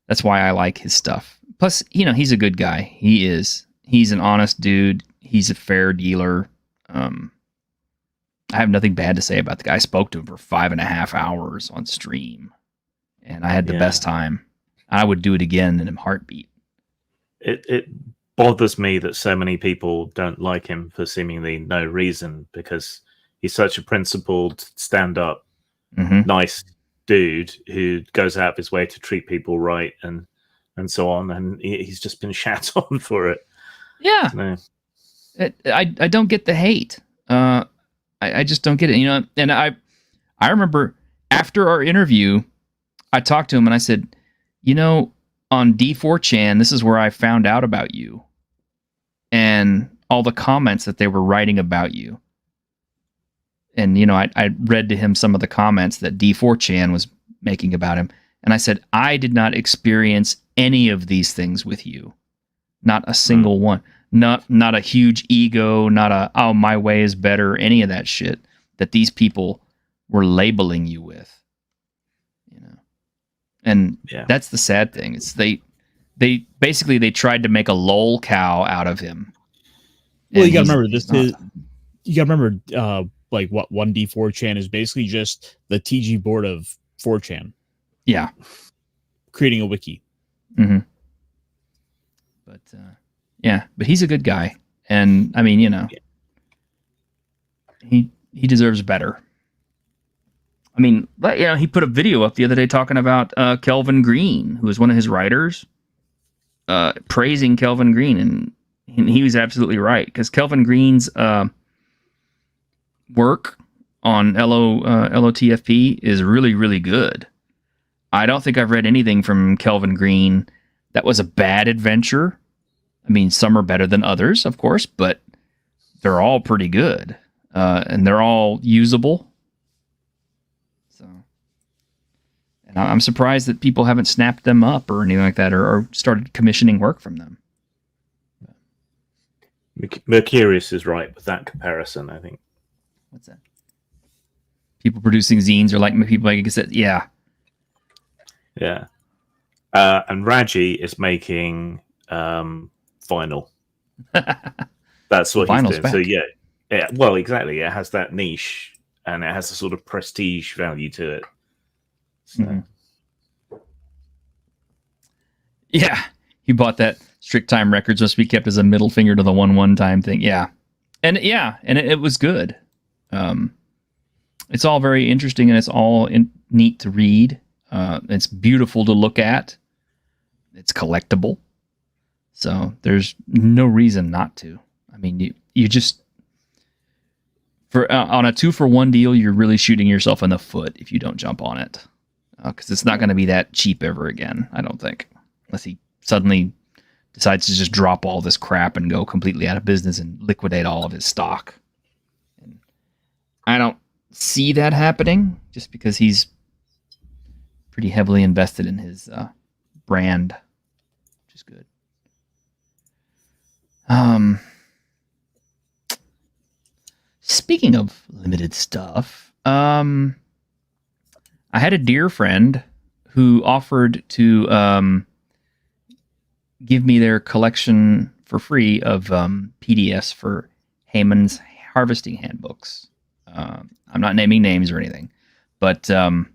that's why I like his stuff. Plus, he's a good guy. He is. He's an honest dude. He's a fair dealer. I have nothing bad to say about the guy. I spoke to him for 5.5 hours on stream, and I had the best time. I would do it again in a heartbeat. It bothers me that so many people don't like him for seemingly no reason, because he's such a principled, stand-up, nice dude who goes out of his way to treat people right and so on, and he's just been shat on for it. Yeah. No. I don't get the hate. I just don't get it, and I remember after our interview, I talked to him and I said, on D4chan, this is where I found out about you and all the comments that they were writing about you. And, I read to him some of the comments that D4chan was making about him. And I said, I did not experience any of these things with you. Not a single one. Not a huge ego, not a, my way is better, any of that shit that these people were labeling you with. And that's the sad thing. It's they basically tried to make a lol cow out of him. Well, you gotta remember you gotta remember like what 1D4chan is basically just the TG board of 4chan. Yeah. Creating a wiki. Mm-hmm. But he's a good guy. And I mean, he deserves better. I mean, he put a video up the other day talking about Kelvin Green, who was one of his writers, praising Kelvin Green, and he was absolutely right, because Kelvin Green's work on LOTFP is really, really good. I don't think I've read anything from Kelvin Green that was a bad adventure. I mean, some are better than others, of course, but they're all pretty good, and they're all usable. And I'm surprised that people haven't snapped them up or anything like that, or started commissioning work from them. Mercurius is right with that comparison, I think. What's that? People producing zines are like people like cassette. Yeah. Yeah. And Raji is making vinyl. That's what he's doing. Back. So yeah. Well, exactly. It has that niche, and it has a sort of prestige value to it. So. Mm-hmm. Yeah, he bought that strict time records must be kept as a middle finger to the one time thing. Yeah, and it was good. It's all very interesting and it's all neat to read. It's beautiful to look at. It's collectible, so there's no reason not to. I mean, you just on a 2-for-1 deal, you're really shooting yourself in the foot if you don't jump on it, because it's not going to be that cheap ever again. I don't think, unless he suddenly decides to just drop all this crap and go completely out of business and liquidate all of his stock. And I don't see that happening, just because he's pretty heavily invested in his brand, which is good. Speaking of limited stuff, I had a dear friend who offered to give me their collection for free of PDFs for Heyman's harvesting handbooks. I'm not naming names or anything, but I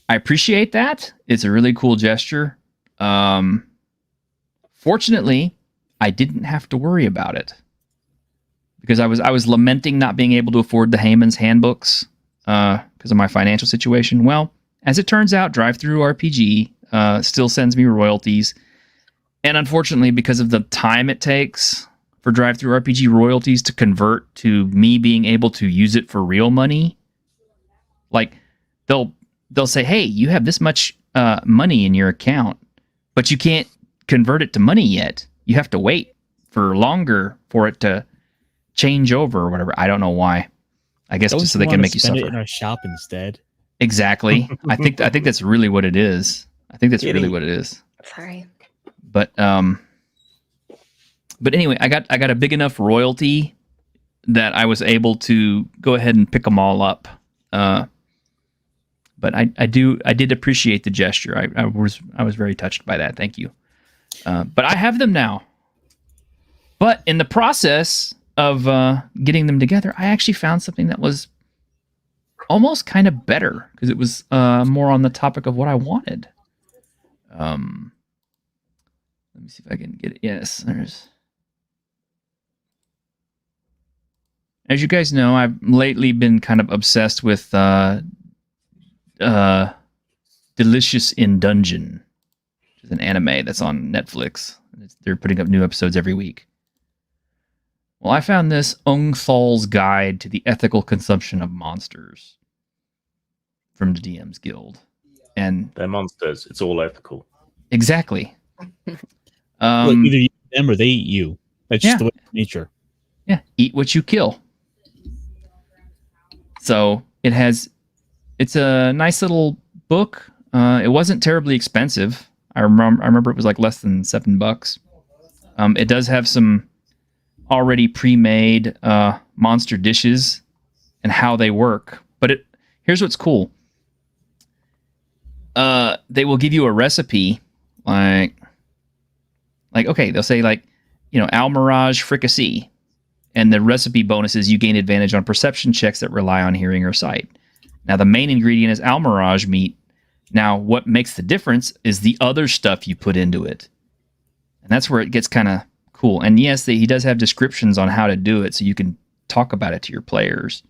appreciate that. It's a really cool gesture. Fortunately, I didn't have to worry about it, because I was lamenting not being able to afford the Heyman's handbooks because of my financial situation. Well, as it turns out, DriveThruRPG still sends me royalties, and unfortunately, because of the time it takes for DriveThruRPG royalties to convert to me being able to use it for real money, like they'll say, "Hey, you have this much money in your account, but you can't convert it to money yet. You have to wait for longer for it to change over," or whatever. I don't know why. I guess just so they can make you spend suffer. it in our shop instead. Exactly. I think that's really what it is. I think that's really what it is. Sorry. But anyway, I got a big enough royalty that I was able to go ahead and pick them all up. But I did appreciate the gesture. I was very touched by that. Thank you. But I have them now. But in the process of getting them together, I actually found something that was almost kind of better, because it was more on the topic of what I wanted. Let me see if I can get it. Yes, there's. As you guys know, I've lately been kind of obsessed with Delicious in Dungeon, which is an anime that's on Netflix. They're putting up new episodes every week. Well, I found this Ung Thal's Guide to the Ethical Consumption of Monsters from the DM's Guild. And they're monsters. It's all ethical. Exactly. Look, either you eat them or they eat you. That's just the way of nature. Yeah, eat what you kill. So it's a nice little book. It wasn't terribly expensive. I remember it was like less than $7. It does have some already pre-made monster dishes and how they work. But here's what's cool. They will give you a recipe, like okay, they'll say Almirage fricassee, and the recipe bonus is you gain advantage on perception checks that rely on hearing or sight. Now the main ingredient is Almirage meat. Now what makes the difference is the other stuff you put into it, and that's where it gets kind of cool. And yes, he does have descriptions on how to do it, so you can talk about it to your players.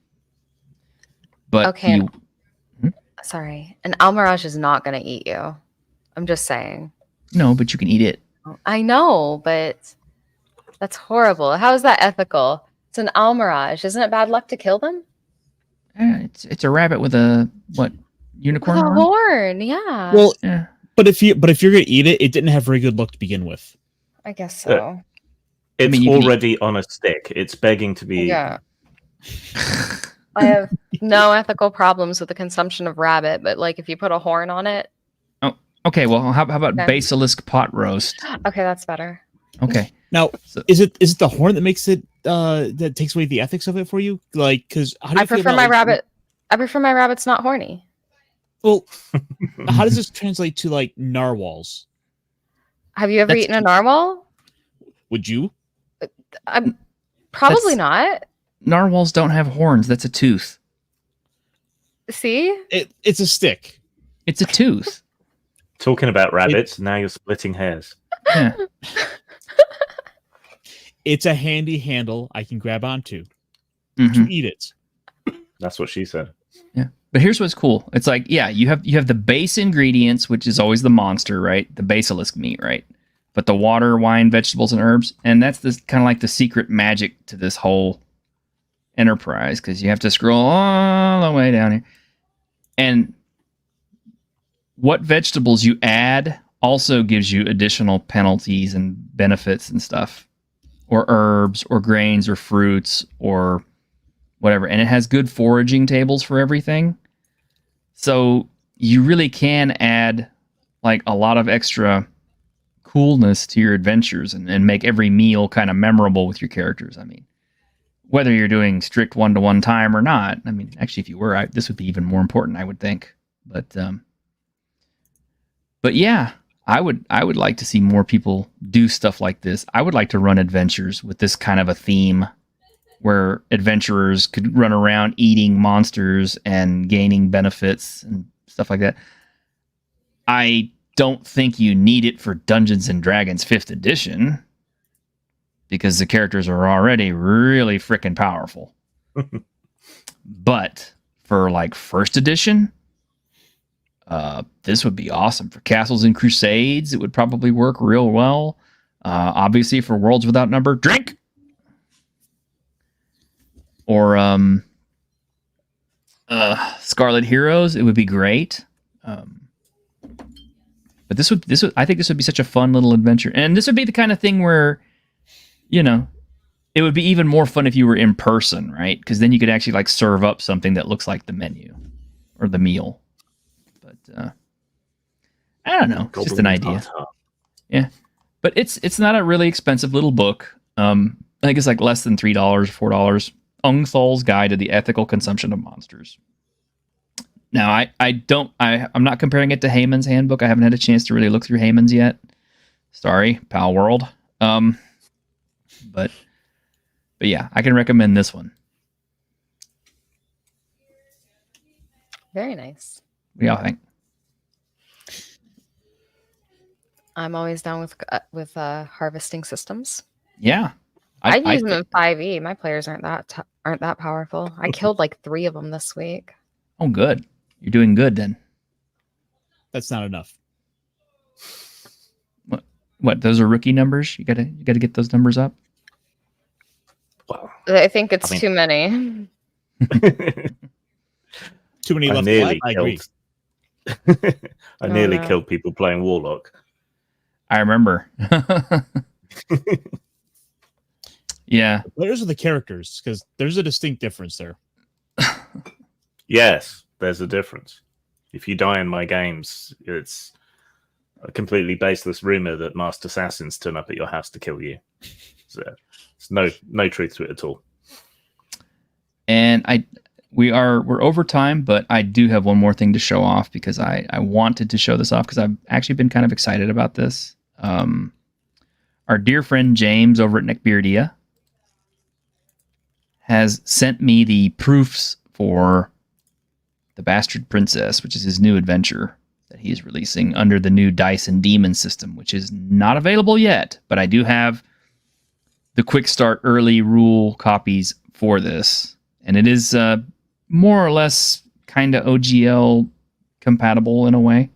But okay, sorry, an Almirage is not going to eat you. I'm just saying. No, but you can eat it. I know, but that's horrible. How is that ethical? It's an Almirage. Isn't it bad luck to kill them? It's a rabbit with a unicorn with a horn? horn? Yeah. Well, yeah. But if you're gonna eat it, it didn't have very good luck to begin with. I guess so. It's already on a stick. It's begging to be. Yeah. I have no ethical problems with the consumption of rabbit, but if you put a horn on it. Oh, okay. Well, how about basilisk pot roast? Okay, that's better. Okay. Now, is it the horn that makes it that takes away the ethics of it for you? Because I prefer my rabbit. I prefer my rabbits not horny. Well, how does this translate to narwhals? Have you ever eaten a narwhal? Would you? I'm probably not. Narwhals don't have horns. That's a tooth. See? It's a stick. It's a tooth. Talking about rabbits, now you're splitting hairs. Yeah. It's a handy handle I can grab onto Mhm. to eat it. That's what she said. Yeah. But here's what's cool. It's like, yeah, you have the base ingredients, which is always the monster, right? The basilisk meat, right? But the water, wine, vegetables, and herbs, and that's this kind of like the secret magic to this whole enterprise, because you have to scroll all the way down here. And what vegetables you add also gives you additional penalties and benefits and stuff, or herbs, or grains, or fruits, or whatever. And it has good foraging tables for everything. So you really can add like a lot of extra coolness to your adventures and make every meal kind of memorable with your characters. I mean, whether you're doing strict 1-to-1 time or not. I mean, actually, if you were, this would be even more important, I would think. But yeah, I would like to see more people do stuff like this. I would like to run adventures with this kind of a theme, where adventurers could run around eating monsters and gaining benefits and stuff like that. I don't think you need it for Dungeons and Dragons 5th edition, because the characters are already really freaking powerful. But for like 1st edition, this would be awesome. For Castles and Crusades, it would probably work real well. Obviously, for Worlds Without Number, drink! Or Scarlet Heroes, it would be great. But this would I think this would be such a fun little adventure, and this would be the kind of thing where, you know, it would be even more fun if you were in person, right? Because then you could actually like serve up something that looks like the menu or the meal. But I don't know, it's just an idea. Yeah, but it's not a really expensive little book. I think it's like less than $3, $4. Ung Thol's Guide to the Ethical Consumption of Monsters. Now, I'm not comparing it to Heyman's Handbook. I haven't had a chance to really look through Heyman's yet. Sorry, Pal World. But yeah, I can recommend this one. Very nice. What do y'all think? I'm always down with harvesting systems. Yeah, I use them in 5e. My players aren't that powerful. I killed like 3 of them this week. Oh, good. You're doing good then. That's not enough. What? Those are rookie numbers. You gotta get those numbers up. Well, I think it's too many. Too many I left. nearly I agree. killed. I nearly killed people playing Warlock. I remember. Yeah. Those are the characters, because there's a distinct difference there. Yes, there's a difference. If you die in my games, it's a completely baseless rumor that masked assassins turn up at your house to kill you. So there's no truth to it at all. And we're over time, but I do have one more thing to show off, because I wanted to show this off because I've actually been kind of excited about this. Our dear friend James over at Neckbeardia has sent me the proofs for The Bastard Princess, which is his new adventure that he is releasing under the new Dice and Demon system, which is not available yet, but I do have the quick start early rule copies for this. And it is more or less kind of OGL compatible in a way.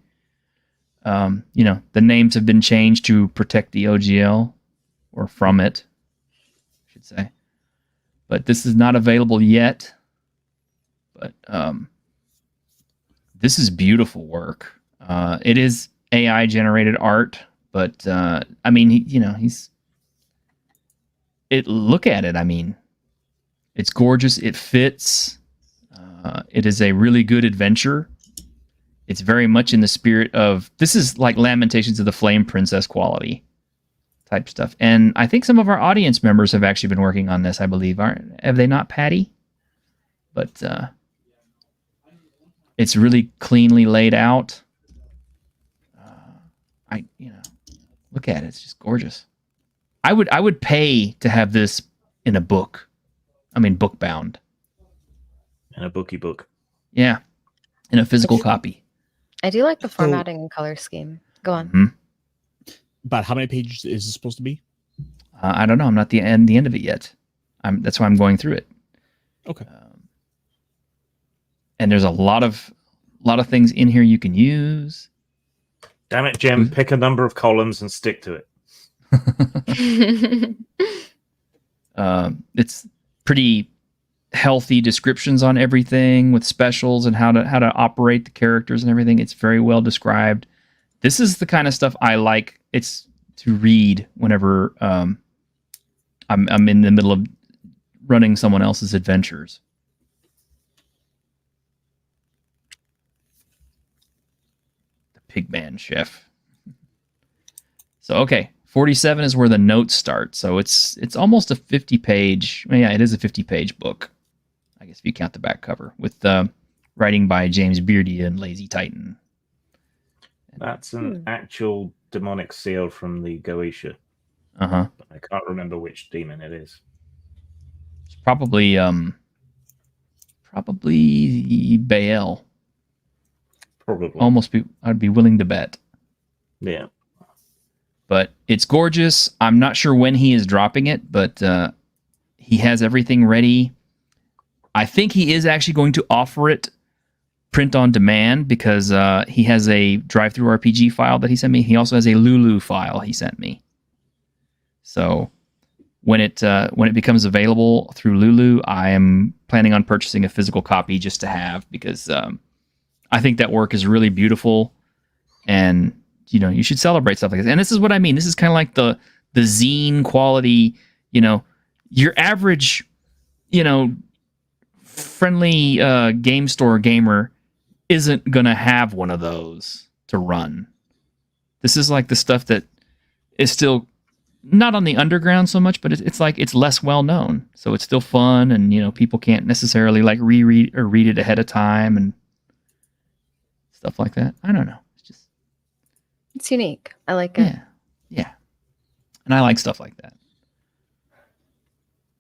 The names have been changed to protect the OGL, or from it, I should say. But this is not available yet. But this is beautiful work. It is AI generated art, but look at it. I mean, it's gorgeous. It fits. It is a really good adventure. It's very much in the spirit of, this is like Lamentations of the Flame Princess quality type stuff. And I think some of our audience members have actually been working on this, I believe. Have they not, Patty? But it's really cleanly laid out. Look at it. It's just gorgeous. I would pay to have this in a book. I mean, book bound. In a bookie book. Yeah. In a physical copy. I do like the formatting and color scheme. Go on. Mm-hmm. about how many pages is it supposed to be? I don't know. I'm not the end of it yet. That's why I'm going through it. Okay. And there's a lot of things in here you can use. Damn it, Jim! Pick a number of columns and stick to it. It's pretty healthy descriptions on everything with specials and how to operate the characters and everything. It's very well described. This is the kind of stuff I like. It's to read whenever I'm in the middle of running someone else's adventures. Pigman chef. So okay, 47 is where the notes start. So it's almost a 50-page. Well, yeah, it is a 50-page book. I guess if you count the back cover with writing by James Beardy and Lazy Titan. That's an actual demonic seal from the Goetia. Uh-huh. I can't remember which demon it is. It's probably Baal. Probably. I'd be willing to bet. Yeah. But it's gorgeous. I'm not sure when he is dropping it, but he has everything ready. I think he is actually going to offer it print on demand because he has a drive-through RPG file that he sent me. He also has a Lulu file he sent me. So when it becomes available through Lulu, I am planning on purchasing a physical copy just to have because I think that work is really beautiful, and you should celebrate stuff like this. And this is what I mean. This is kind of like the zine quality. Your average, friendly game store gamer isn't gonna have one of those to run. This is like the stuff that is still not on the underground so much, but it's like it's less well known, so it's still fun, and people can't necessarily like reread or read it ahead of time and stuff like that. I don't know. It's unique. I like it. Yeah. And I like stuff like that.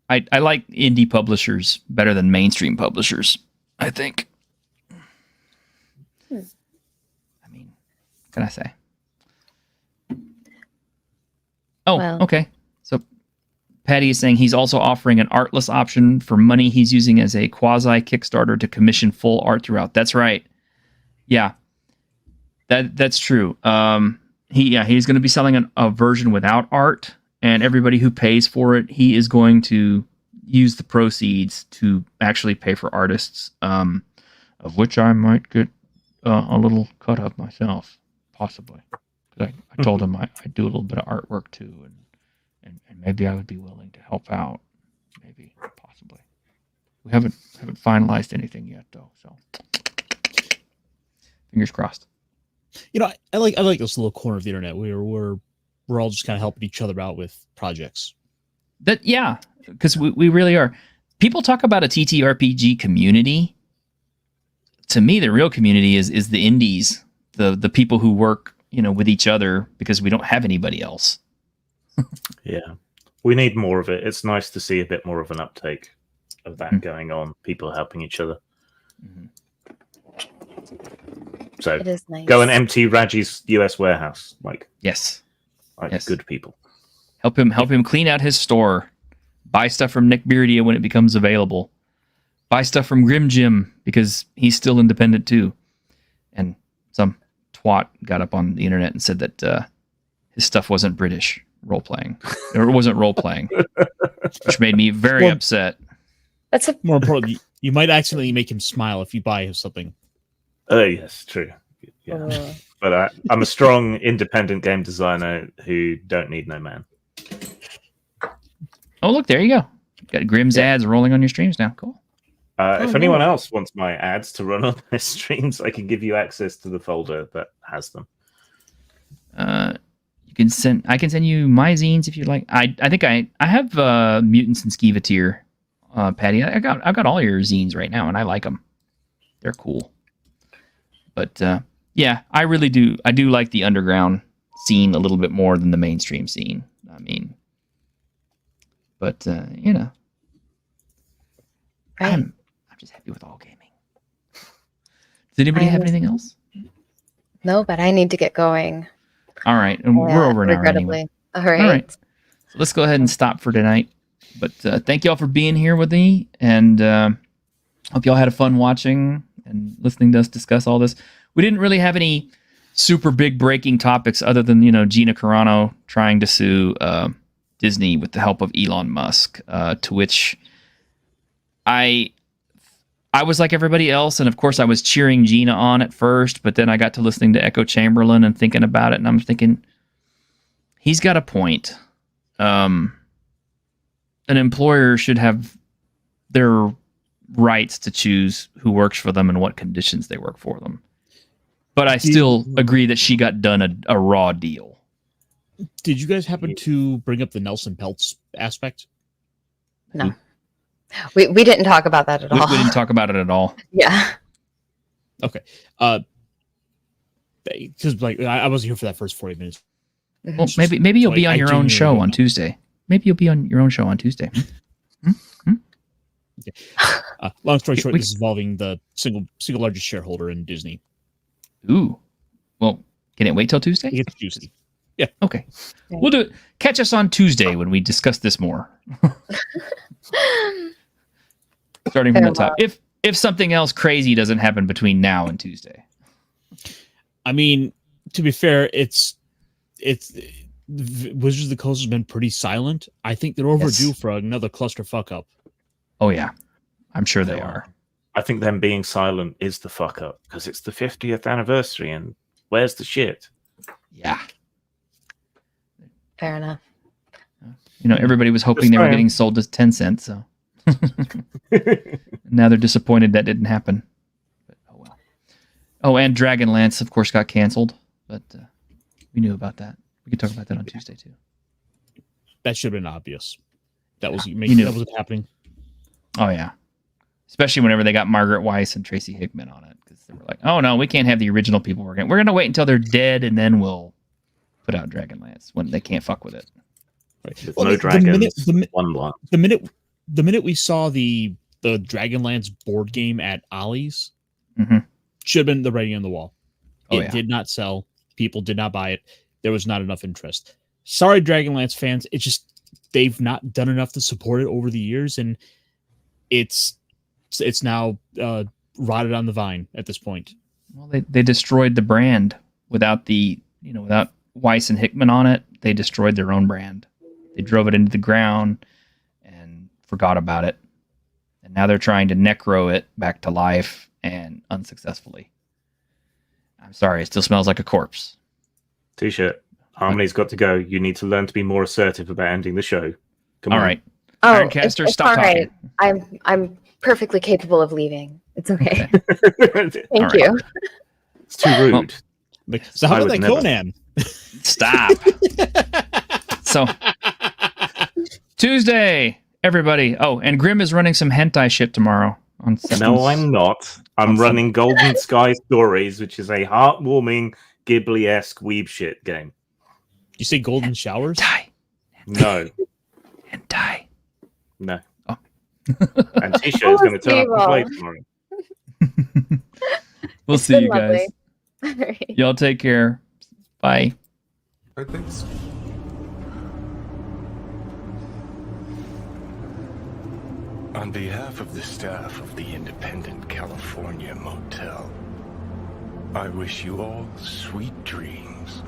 I like indie publishers better than mainstream publishers, I think. I mean, what can I say? Oh, Well. okay. So Patty is saying he's also offering an artless option for money he's using as a quasi Kickstarter to commission full art throughout. That's right. Yeah. That's true. He's going to be selling a version without art, and everybody who pays for it, he is going to use the proceeds to actually pay for artists, of which I might get a little cut of myself, possibly. I told him I do a little bit of artwork too, and maybe I would be willing to help out, maybe, possibly. We haven't finalized anything yet, though, so fingers crossed. I like this little corner of the internet where we're all just kind of helping each other out with projects. Because we really are. People talk about a TTRPG community. To me, the real community is the indies, the people who work with each other because we don't have anybody else. Yeah, we need more of it. It's nice to see a bit more of an uptake of that going on. People helping each other. Mm-hmm. So It is nice. go and empty Raji's US warehouse, Yes. good people. Help him clean out his store. Buy stuff from Nick Beardia when it becomes available. Buy stuff from Grim Jim because he's still independent too. And some twat got up on the internet and said that his stuff wasn't British role-playing. Or it wasn't role-playing. Which made me very upset. That's a More importantly, you might accidentally make him smile if you buy him something. Oh, yes, true. Yeah. But I'm a strong, independent game designer who don't need no man. Oh, look, there you go. Got Grim's ads rolling on your streams now. Cool. If anyone else wants my ads to run on their streams, I can give you access to the folder that has them. I can send you my zines if you'd like. I think I have Mutants and Skeeveteer, Patty. I've got all your zines right now, and I like them. They're cool. But I really do. I do like the underground scene a little bit more than the mainstream scene. I mean, but right. I'm just happy with all gaming. Does anybody have anything else? No, but I need to get going. All right, and we're over an hour regrettably. anyway. All right. All right. So let's go ahead and stop for tonight. But thank you all for being here with me, and hope you all had a fun watching and listening to us discuss all this. We didn't really have any super big breaking topics other than, Gina Carano trying to sue Disney with the help of Elon Musk, to which I was like everybody else, and of course I was cheering Gina on at first, but then I got to listening to Echo Chamberlain and thinking about it, and I'm thinking, he's got a point. An employer should have their rights to choose who works for them and what conditions they work for them. But I still agree that she got done a raw deal. Did you guys happen to bring up the Nelson Peltz aspect? No. We didn't talk about that at all. We didn't talk about it at all. Yeah. Okay. Because I wasn't here for that first 40 minutes. Well, maybe you'll be on your own show on Tuesday. Maybe you'll be on your own show on Tuesday. Okay. Long story short, this is involving the single largest shareholder in Disney. Ooh. Well, can it wait till Tuesday? It gets juicy. Yeah. Okay. We'll do it. Catch us on Tuesday when we discuss this more. Starting from the top. If something else crazy doesn't happen between now and Tuesday. I mean, to be fair, it's Wizards of the Coast has been pretty silent. I think they're overdue for another cluster fuck up. Oh yeah, I'm sure they are. I think them being silent is the fuck up because it's the 50th anniversary, and where's the shit? Yeah. Fair enough. Everybody was hoping they were getting sold to Tencent, so now they're disappointed that didn't happen. But, oh well. Oh, and Dragonlance, of course, got canceled, but we knew about that. We could talk about that on Tuesday too. That should have been obvious. That was that was happening. Oh yeah, especially whenever they got Margaret Weiss and Tracy Hickman on it, because they were like, "Oh no, we can't have the original people working. We're gonna wait until they're dead, and then we'll put out Dragonlance when they can't fuck with it." Right. No dragons. The minute we saw the Dragonlance board game at Ollie's, should have been the writing on the wall. It did not sell. People did not buy it. There was not enough interest. Sorry, Dragonlance fans. It's just they've not done enough to support it over the years, and it's now rotted on the vine at this point. Well, they destroyed the brand without without Weiss and Hickman on it. They destroyed their own brand. They drove it into the ground and forgot about it. And now they're trying to necro it back to life, and unsuccessfully. I'm sorry, it still smells like a corpse. T-shirt. Harmony's got to go. You need to learn to be more assertive about ending the show. Come on. All right. Oh, Ironcaster, it's stop all talking. right. I'm perfectly capable of leaving. It's okay. Thank right. you. It's too rude. So how I about would that never. Conan? Stop. So Tuesday, everybody. Oh, and Grim is running some hentai shit tomorrow on No, I'm not. I'm running Golden Sky Stories, which is a heartwarming Ghibli-esque weeb shit game. You say golden showers? Hentai. No. Hentai. No. Oh. And T-shirt's going to turn up and play tomorrow. We'll see you guys. All right. Y'all take care. Bye. All right, thanks. On behalf of the staff of the Independent California Motel, I wish you all sweet dreams.